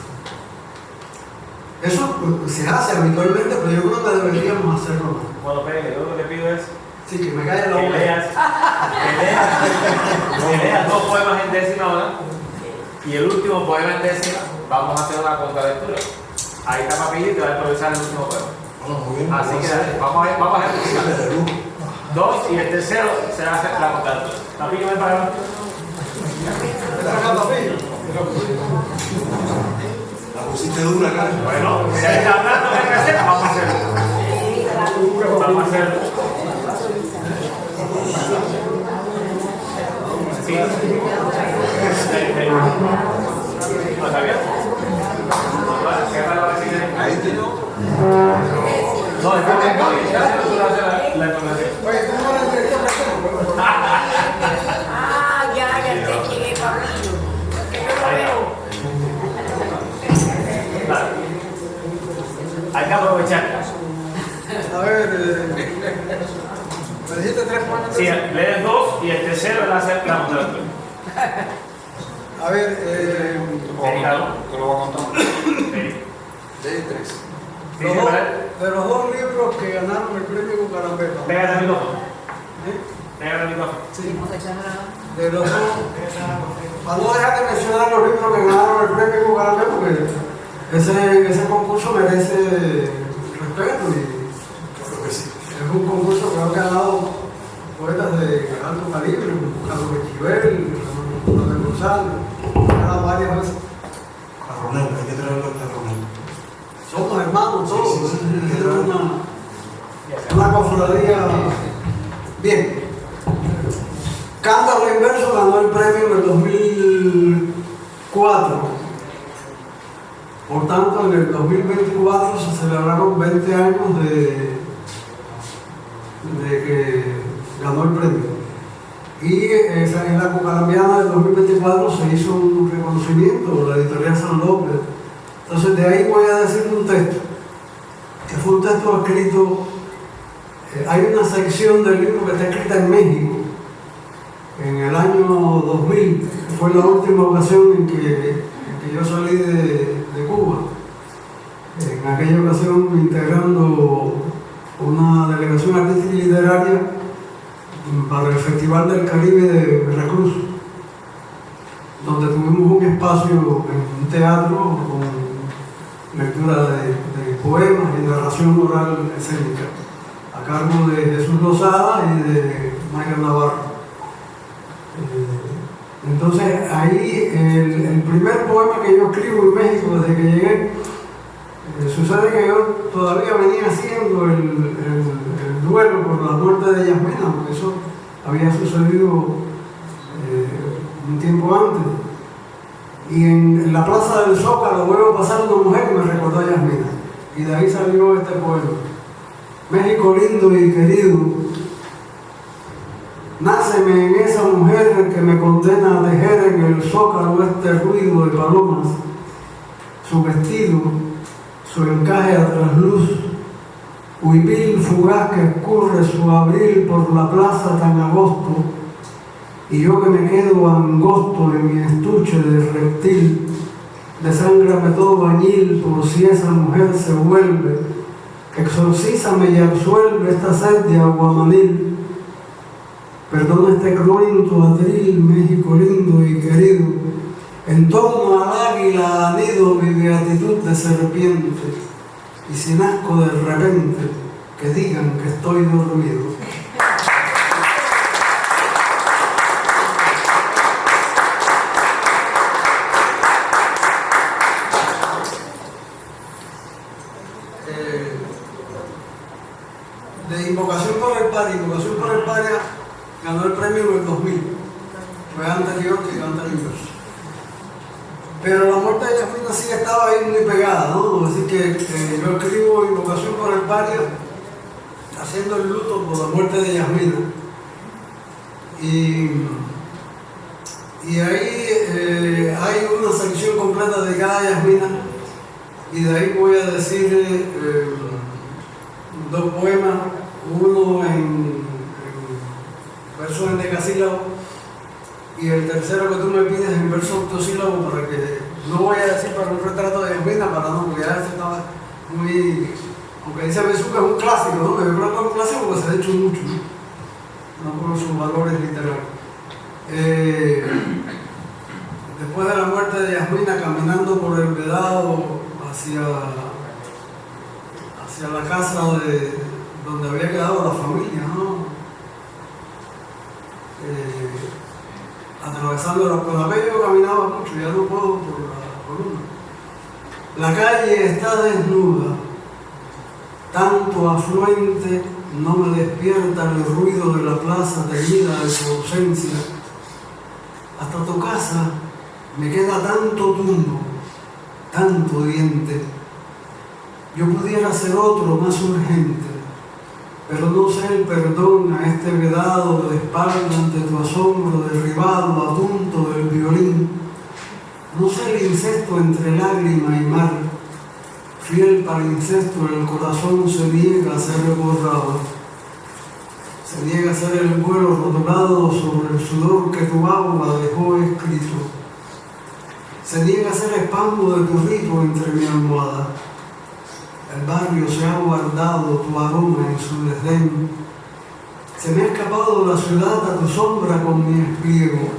Eso se hace habitualmente, pero yo creo que deberíamos hacerlo más. Bueno, Pérez, yo lo que te pido es sí, que me calle la boca. Que leas 2 poemas en décima hora y el último poema en décima vamos a hacer una contralectura. Ahí está Papillo y te va a improvisar el último poema. Bueno, muy bien. Así que vamos a ejecutar. 2 y el tercero se va a hacer la contralectura. Papillo, ven para acá. La pusiste dura, cara. Bueno, ya está hablando de receta, vamos a hacerlo. Vamos a hacerlo. Sí. ¿No está bien? ¿Qué tal la recién? Ahí te lo. No, está bien, tú haces la información. Oye, ¿cómo la entrevista? Ya te llegué, Papillo. Que yo lo veo. Vale. Hay que aprovechar. A ver, me dijiste 3 poemas. Sí, lees 2 y el tercero es hacer la contralectura. A ver, Te lo voy a contar. Sí. De 3. de los 2 libros que ganaron el premio Bucaramanga. Pégate el micrófono. ¿Eh? Pégate el micrófono. Sí. De los 2. Para no dejar de mencionar los libros que ganaron el premio Bucaramanga, porque ese concurso merece respeto y Creo que sí. es un concurso que han ganado poetas de alto calibre, como Carlos Esquivel, Ramón González, han ganado varias veces. A Ronel, hay que traerlo a Ronel. Somos hermanos todos, Sí, sí, sí. tenemos una cofradía. Bien. Cántaro Inverso ganó el premio en el 2004. Por tanto, en el 2024 se celebraron 20 años de que ganó el premio. Y en la Bucaramanga del 2024 se hizo un reconocimiento, la editorial San López. Entonces, de ahí voy a decir un texto, que fue un texto escrito Hay una sección del libro que está escrita en México, en el año 2000, que fue la última ocasión en que yo salí de Cuba. En aquella ocasión integrando una delegación artística y literaria para el Festival del Caribe de Veracruz, donde tuvimos un espacio en un teatro con lectura de poemas y narración oral escénica, a cargo de Jesús Lozada y de Mayra Navarro. Entonces ahí el primer poema que yo escribo en México desde que llegué, sucede que yo todavía venía haciendo el duelo por la muerte de Yasmina, porque eso había sucedido un tiempo antes. Y en la plaza del Zócalo vuelvo a pasar una mujer que me recordó a Yasmina, y de ahí salió este poema. México lindo y querido, náceme en esa mujer que me condena a tejer en el Zócalo este ruido de palomas, su vestido, su encaje a trasluz, huipil fugaz que escurre su abril por la plaza tan agosto, y yo que me quedo angosto en mi estuche de reptil, desángrame todo bañil por si esa mujer se vuelve, exorcízame y absuelve esta sed de aguamanil, perdona este cruento atril, México lindo y querido, en torno al águila anido mi beatitud de serpiente, y si nazco de repente, que digan que estoy dormido. De Invocación por el Paria ganó el premio en el 2000, fue anterior que anterior. Pero la muerte de Yasmina sí estaba ahí muy pegada, ¿no? Así que yo escribo Invocación por el Paria haciendo el luto por la muerte de Yasmina. Y ahí hay una sección completa dedicada a Yasmina, y de ahí voy a decir dos poemas, uno en verso endecasílabo y el tercero que tú me pides en verso octosílabo, para que no voy a decir para un retrato de Yasmina, para no, porque ya estaba muy, aunque dice Besuca es un clásico, ¿no? Yo creo que es un clásico porque se ha hecho mucho, no por sus valores literarios. Después de la muerte de Yasmina, caminando por el vedado hacia la casa donde había quedado la familia, ¿no? Atravesando la calle, yo caminaba mucho, ya no puedo por la columna. La calle está desnuda, tanto afluente no me despierta el ruido de la plaza teñida de su ausencia. Hasta tu casa me queda tanto tumbo, tanto diente. Yo pudiera ser otro más urgente, pero no sé el perdón a este vedado de espalda ante tu asombro derribado a punto del violín. No sé el incesto entre lágrima y mar, fiel para el incesto el corazón se niega a ser borrado. Se niega a ser el vuelo rotulado sobre el sudor que tu agua dejó escrito. Se niega a ser espasmo de tu rito entre mi almohada. El barrio se ha guardado tu aroma en su desdén. Se me ha escapado la ciudad a tu sombra con mi espliego.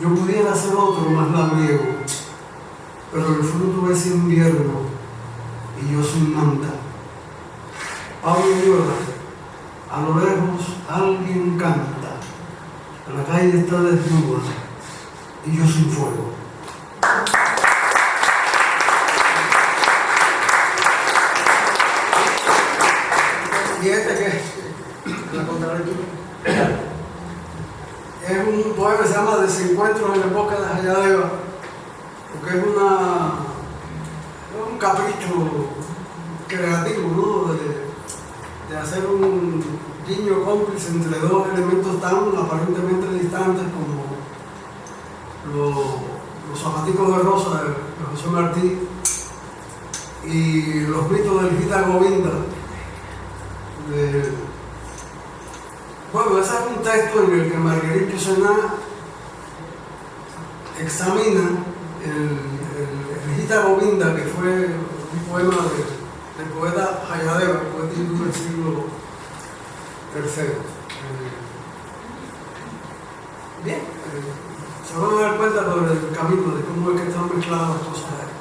Yo pudiera ser otro más labriego, pero el fruto es invierno y yo sin manta. Pablo llora, a lo lejos alguien canta, la calle está desnuda y yo sin fuego. Y este que la contralectura es un poema que se llama Desencuentros en el bosque de Jayadeva, porque es un capricho creativo, ¿no? De hacer un guiño cómplice entre dos elementos tan aparentemente distantes como los zapaticos de rosa de José Martí y los mitos del Gita Govinda Bueno, ese es un texto en el que Marguerite Yourcenar examina el Gita Govinda, que fue un poema del poeta Hayadeva, poeta hindú del siglo III. Bien, se van a dar cuenta por el camino de cómo es que están mezcladas las cosas ahí.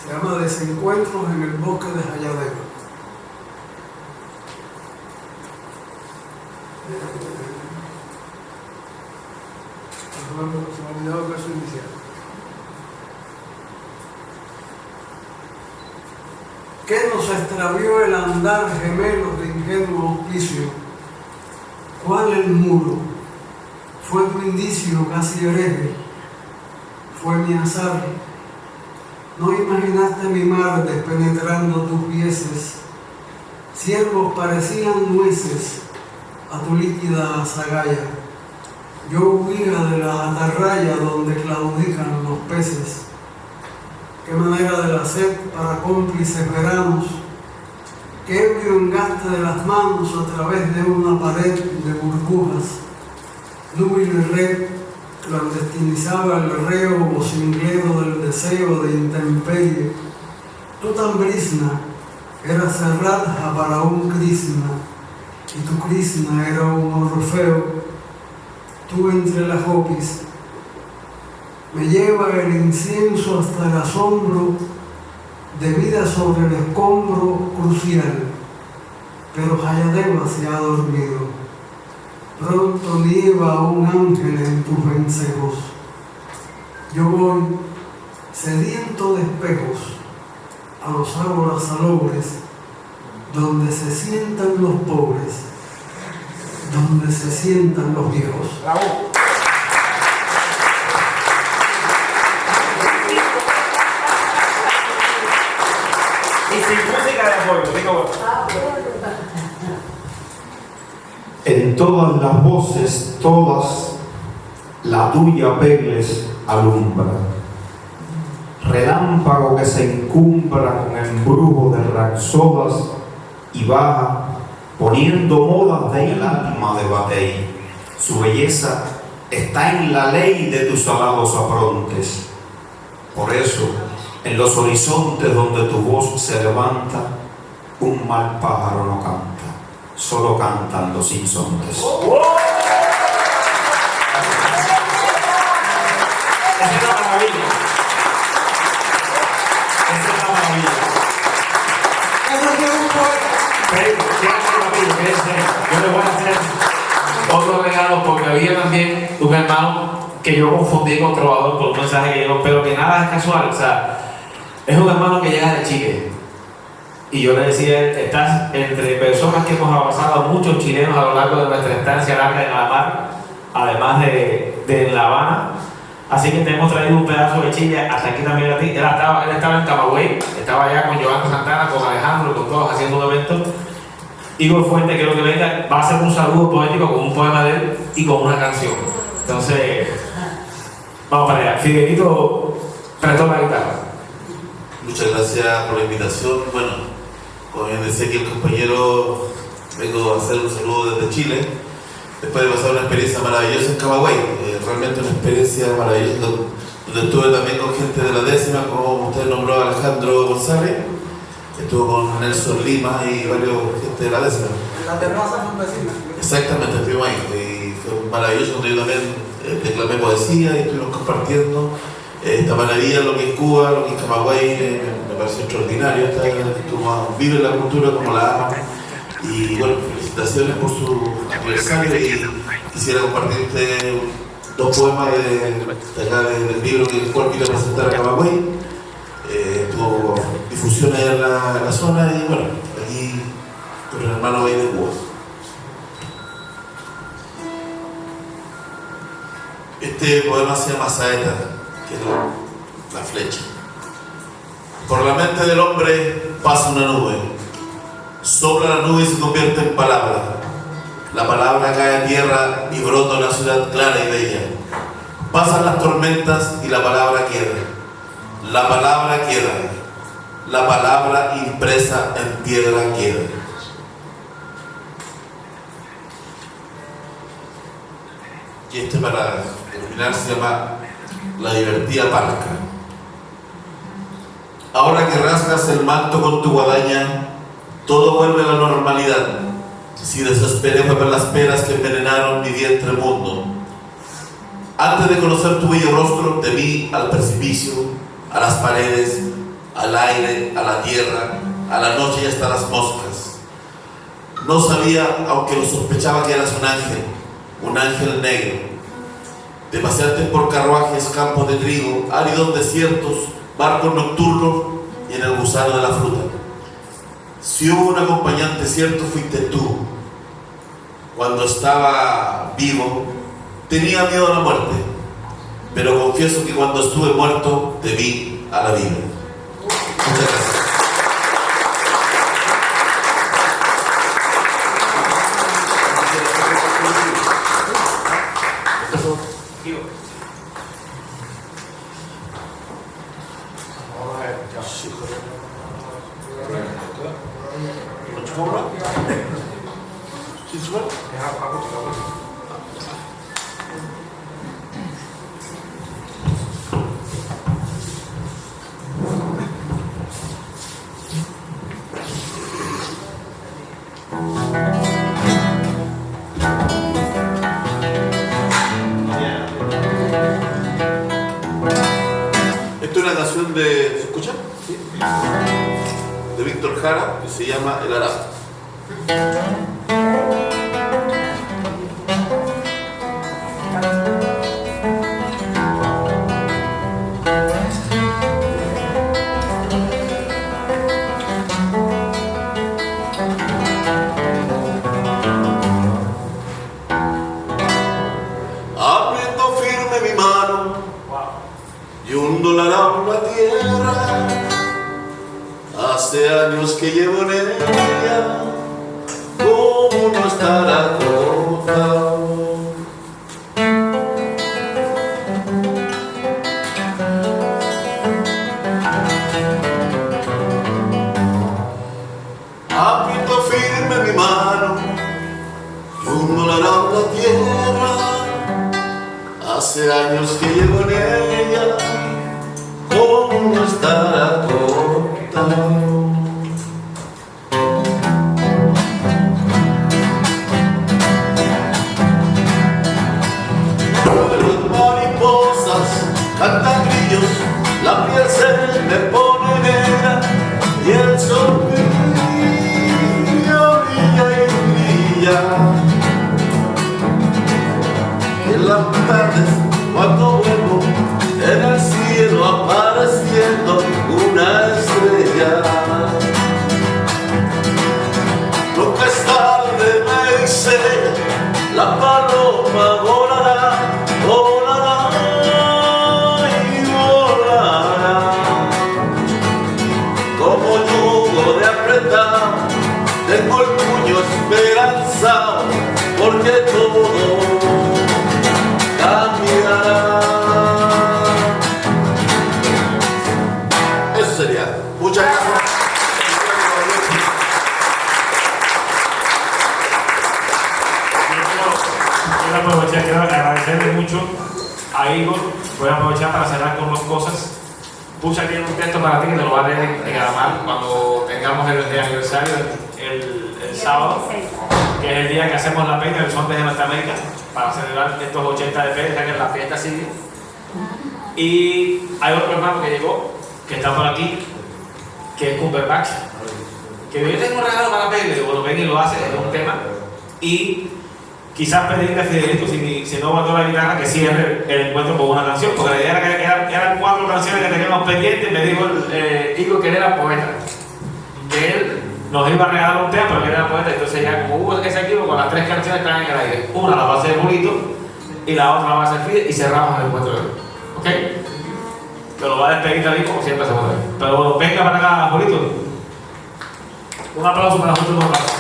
Se llama Desencuentros en el bosque de Hayadeva. Se me ha olvidado el verso inicial. ¿Qué nos extravió el andar gemelos de ingenuo auspicio? ¿Cuál el muro? Fue tu indicio casi hereje, fue mi azar. No imaginaste mi mar despenetrando tus pieses. Ciervos parecían nueces a tu líquida azagaya. Yo huía de la atarraya donde claudican los peces. Qué manera de la sed para cómplices veranos. Qué ebrio engaste de las manos a través de una pared de burbujas. Núbil red clandestinizaba el reo vocinglero del deseo de intemperie. Tú tan brisna eras Radha para un Krishna, y tu Krishna era un Orfeo. Tú entre las hopis me lleva el incienso hasta el asombro de vida sobre el escombro crucial, pero Hayadeva se ha dormido. Pronto nieva un ángel en tus vencejos. Yo voy sediento de espejos a los árboles salobres, donde se sientan los pobres, donde se sientan los viejos. Bravo. Y sin música de apoyo, digo. En todas las voces, todas, la tuya Pegles alumbra. Relámpago que se encumbra con embrujo de raxodas y baja, poniendo modas de el alma de Batey. Su belleza está en la ley de tus alados aprontes. Por eso, en los horizontes donde tu voz se levanta, un mal pájaro no canta. Solo cantan los insontes. Esa es la maravilla. Esa es la maravilla. Eso es un poeta. Yo le voy a hacer otro regalo porque había también un hermano que yo confundí con trovador por un mensaje que llegó, pero que nada es casual. O sea, es un hermano que llega de Chile. Y yo le decía, estás entre personas que hemos abrazado muchos chilenos a lo largo de nuestra estancia larga en la mar, además de en La Habana. Así que te hemos traído un pedazo de Chile hasta aquí también a ti. Él estaba en Camagüey, estaba allá con Giovanni Santana, con Alejandro, con todos haciendo un evento. Igor Fuente, quiero que venga, va a hacer un saludo poético con un poema de él y con una canción. Entonces, vamos para allá. Fidelito prestó la guitarra. Muchas gracias por la invitación. Bueno, como bien decía aquí el compañero, vengo a hacer un saludo desde Chile, después de pasar una experiencia maravillosa en Camagüey, realmente una experiencia maravillosa, donde estuve también con gente de la décima, como usted nombró a Alejandro González, estuvo con Nelson Lima y varios gente de la décima. La terraza son vecinas. Exactamente, estuvimos ahí, y fue maravilloso, donde yo también declamé poesía y estuvimos compartiendo esta maravilla, lo que es Cuba, lo que es Camagüey, me pareció extraordinario, como vive la cultura como la aman. Y bueno, felicitaciones por su aniversario y quisiera compartir usted dos poemas de acá del libro que el cual quiero presentar a Camagüey. Tuvo difusión allá en la zona y bueno, aquí con el hermano Bay de Cuba. Este poema se llama Saeta, que es la flecha. Por la mente del hombre pasa una nube, sopla la nube y se convierte en palabra. La palabra cae a tierra y brota una ciudad clara y bella. Pasan las tormentas y la palabra queda. La palabra queda. la palabra impresa en piedra quede. Y este, para terminar, se llama La divertida parca. Ahora que rasgas el manto con tu guadaña, todo vuelve a la normalidad. Si desesperé fue por las penas que envenenaron mi vientre mundo. Antes de conocer tu bello rostro, te vi al precipicio, a las paredes, al aire, a la tierra, a la noche y hasta las moscas. No sabía, aunque lo sospechaba, que eras un ángel negro. Te paseaste por carruajes, campos de trigo, áridos desiertos, barcos nocturnos y en el gusano de la fruta. Si hubo un acompañante cierto, fuiste tú. Cuando estaba vivo, tenía miedo a la muerte, pero confieso que cuando estuve muerto, te vi a la vida. Muchas gracias. Esto es una canción de... ¿se escucha? ¿Sí? De Víctor Jara, que se llama El Arado. Aprieto firme mi mano y hundo la la tierra. Hace años que llevo en ella, ¿cómo no estar agotado? Aprieto firme mi mano y hundo la tierra. Hace años que llevo en ella, ¿cómo no estar agotado? Cantan grillos, la piel se me pone negra y el sol brilla, brilla y brilla. En las tardes, cuando vuelvo, en el cielo apareciendo una estrella. Nunca es tarde, me dice, la paloma volará, volará. Tengo el puño esperanzado porque todo cambiará. Eso sería. Muchas gracias. Quiero aprovechar, quiero agradecerle mucho a Igor. Voy a aprovechar para cerrar con dos cosas. Pucha tiene un texto para ti que te lo va a leer en alemán cuando tengamos el aniversario el sábado, que es el día que hacemos la peña del Son de Nuestra América para celebrar estos 80 de peña, ya que la fiesta sigue. Y hay otro hermano que llegó, que está por aquí, que es Cumberbatch, que yo tengo un regalo para la peña, digo, lo ven y lo hace, es un tema. Y quizás pedirle a Fidelito, si no guardó la guitarra, que cierre el encuentro con una canción, porque la idea era que eran 4 canciones que teníamos pendientes. Me dijo Igor que él era poeta, que él nos iba a regalar un tema, pero que él era poeta. Entonces ya como hubo ese equipo, con las 3 canciones están en el aire. Una la va a hacer Julito y la otra la va a hacer Fide y cerramos el encuentro de hoy. ¿Ok? Te lo va a despedir David como siempre se puede. Pero bueno, venga para acá, Julito. Un aplauso para Julito. Un aplauso.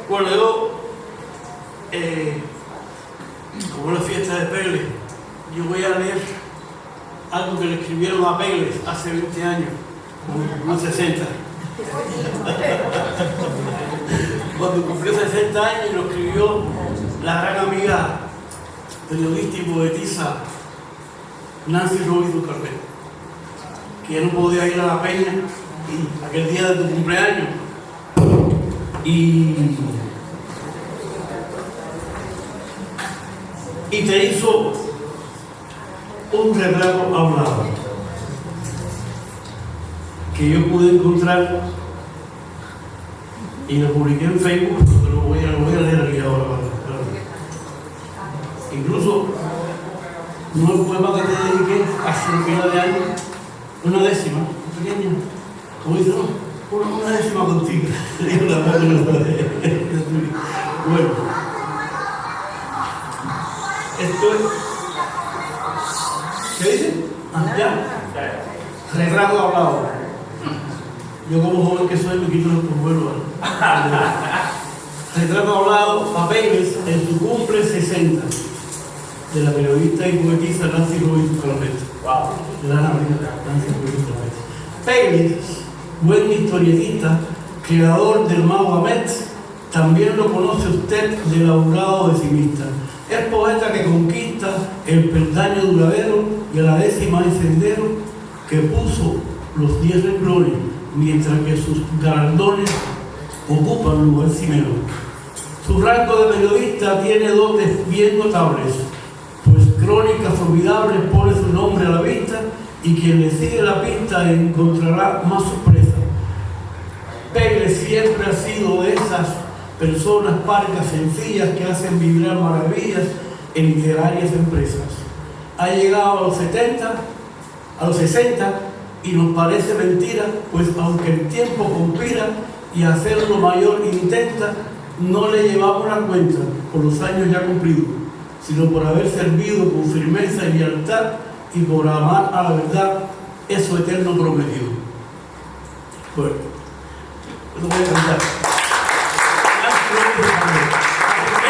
Bueno, yo, como la fiesta de Pérez, yo voy a leer algo que le escribieron a Pérez hace 20 años, no 60. Cuando cumplió 60 años lo escribió la gran amiga, periodista y poetisa Nancy Robido Carpet, que ya no podía ir a la peña aquel día de tu cumpleaños. Y te hizo un retrato hablado que yo pude encontrar y lo publiqué en Facebook, pero lo voy a leer aquí ahora. Incluso no el poema que te dediqué hace un pila de años, una décima, pequeña, como dice, una décima contigo. Bueno, esto es. ¿Qué dice? Ya. Retrato hablado. Yo, como joven que soy, me quito los vuelos. Retrato hablado, papeles en su cumple 60, de la periodista y poetisa Nancy Robido Carpet. Wow. Nancy Robido Carpet. Pérez, buen historietista, creador del mago Amet, también lo conoce usted del aurado decimista. Es poeta que conquista el peldaño duradero y a la décima el sendero que puso los 10 renglones, mientras que sus galardones ocupan lugar cimero. Su rango de periodista tiene dotes bien notables, pues crónicas formidables pone su nombre a la vista y quien le sigue la pista encontrará más sorpresa. Pérez siempre ha sido de esas personas parcas sencillas que hacen vibrar maravillas en literarias empresas. Ha llegado a los 60 y nos parece mentira, pues aunque el tiempo conspira y hacerlo mayor intenta, no le llevamos la cuenta por los años ya cumplidos, sino por haber servido con firmeza y lealtad y por amar a la verdad, eso eterno prometido. Bueno, lo voy a cantar. Hace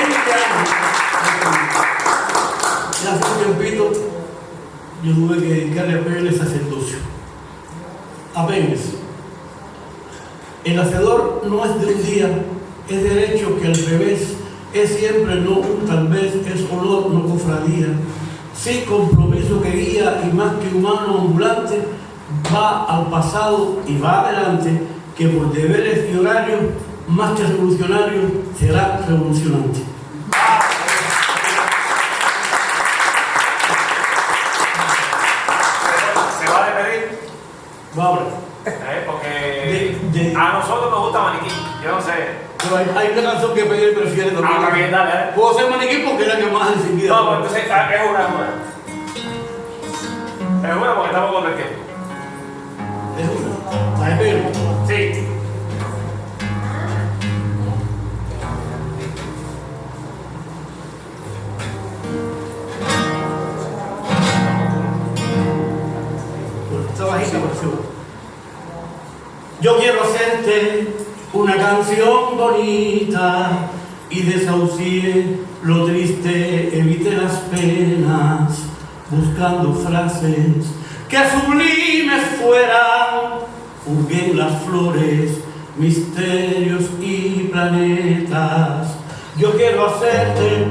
20 años, hace un tiempito, yo tuve que dedicarle a Pérez el sacerdocio. A Pérez. El hacedor no es de un día, es derecho que al revés, es siempre no un tal vez, es honor, no cofradía. Sí, compromiso que guía y más que humano ambulante, va al pasado y va adelante, que por deberes y horarios, más que revolucionario, será revolucionante. ¿Se va a despedir? Va ahora. Porque De- a nosotros nos gusta Maniquí, yo no sé. Pero hay una canción que Pérez prefiere también. Ah, bien, dale. Puedo ser Maniquí porque es la que más enseguida. No, pues entonces es una. Es una porque estamos con el tiempo. Es una. ¿La de Pérez? Sí. Está bajita, por favor. Yo quiero hacerte una canción bonita y desahucie lo triste, evite las penas, buscando frases que sublimes fueran, hurguen las flores, misterios y planetas. Yo quiero hacerte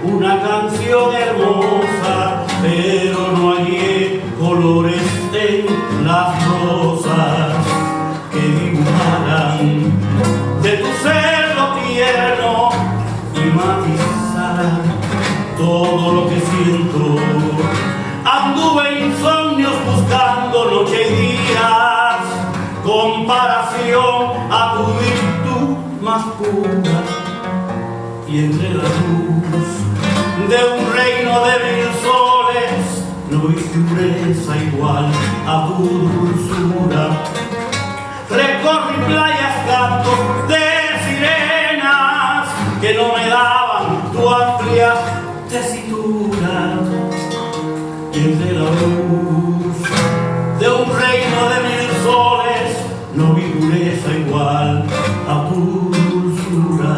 una canción hermosa, pero no hallé colores en las rosas que dibujaran de tu ser lo tierno y matizaran todo lo que siento. Anduve y entre la luz de un reino de 1000 soles no vi pureza igual a tu dulzura. Recorrí playas, cantos de sirenas que no me daban tu amplia tesitura, y entre la luz de un reino de 1000 soles no vi pureza igual a tu dulzura.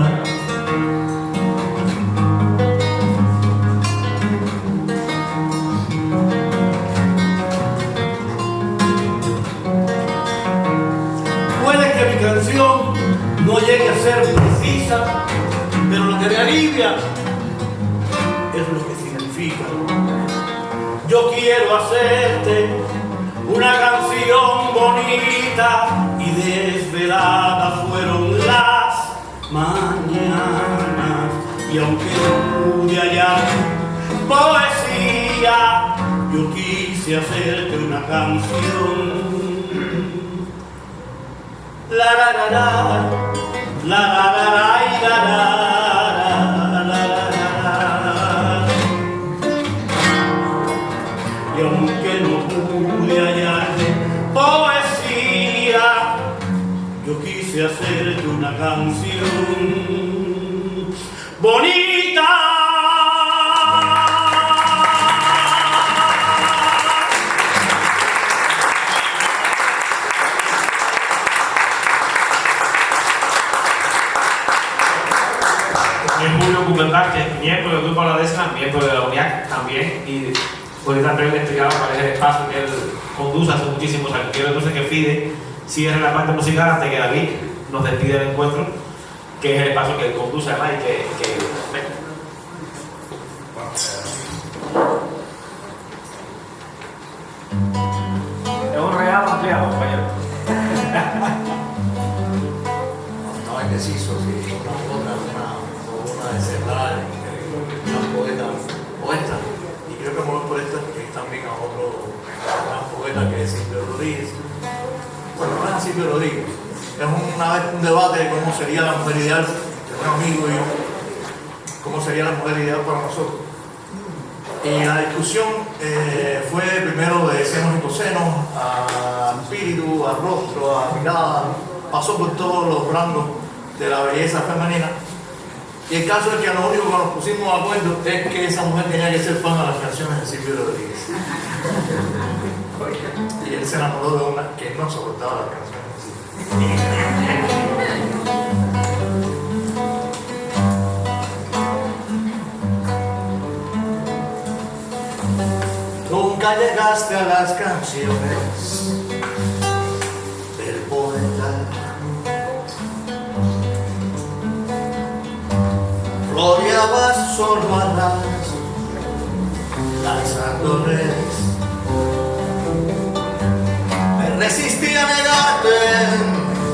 Puede que mi canción no llegue a ser precisa, pero lo que me alivia es lo que significa. Yo quiero hacerte una canción bonita, y desveladas fueron las mañanas, y aunque no pude hallar poesía, yo quise hacerte una canción. La la la la, la la la la, la la la la. Y aunque no pude hallarte poesía, yo quise hacerte una canción bonita. Es Julio Cumberbatch, miembro del grupo La Décima, miembro de la UNIAC también, y ahorita también le explicaba cuál es el espacio que él conduce hace muchísimos años. Quiero entonces que Fide cierre la parte musical antes que David nos despide del encuentro, que es el espacio que él conduce además y que es un regalo ampliado, compañero. Estaba indeciso si una de cerrar, una poeta, y creo que me voy por esta porque también a otro gran poeta que es Silvio Rodríguez. Bueno, no es Silvio Rodríguez, es una vez un debate de cómo sería la mujer ideal entre un amigo y yo, cómo sería la mujer ideal para nosotros. Y la discusión fue primero de senos y cosenos, a espíritu, a rostro, a mirada, pasó por todos los rangos de la belleza femenina. Y el caso es que lo único que nos pusimos de acuerdo es que esa mujer tenía que ser fan de las canciones de Silvio Rodríguez. Y él se enamoró de una que no soportaba las canciones de Silvio. Nunca llegaste a las canciones del poeta. Floreabas solo a lanzando redes. Me resistí a negarte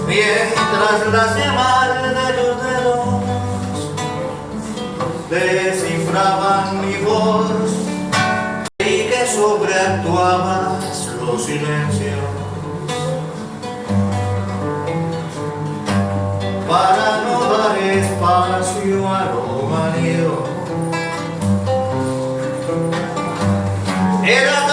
mientras las llamadas de los dedos descifraban mi voz. Y que sobreactuabas los silencios para no dar espacio a lo manido. Era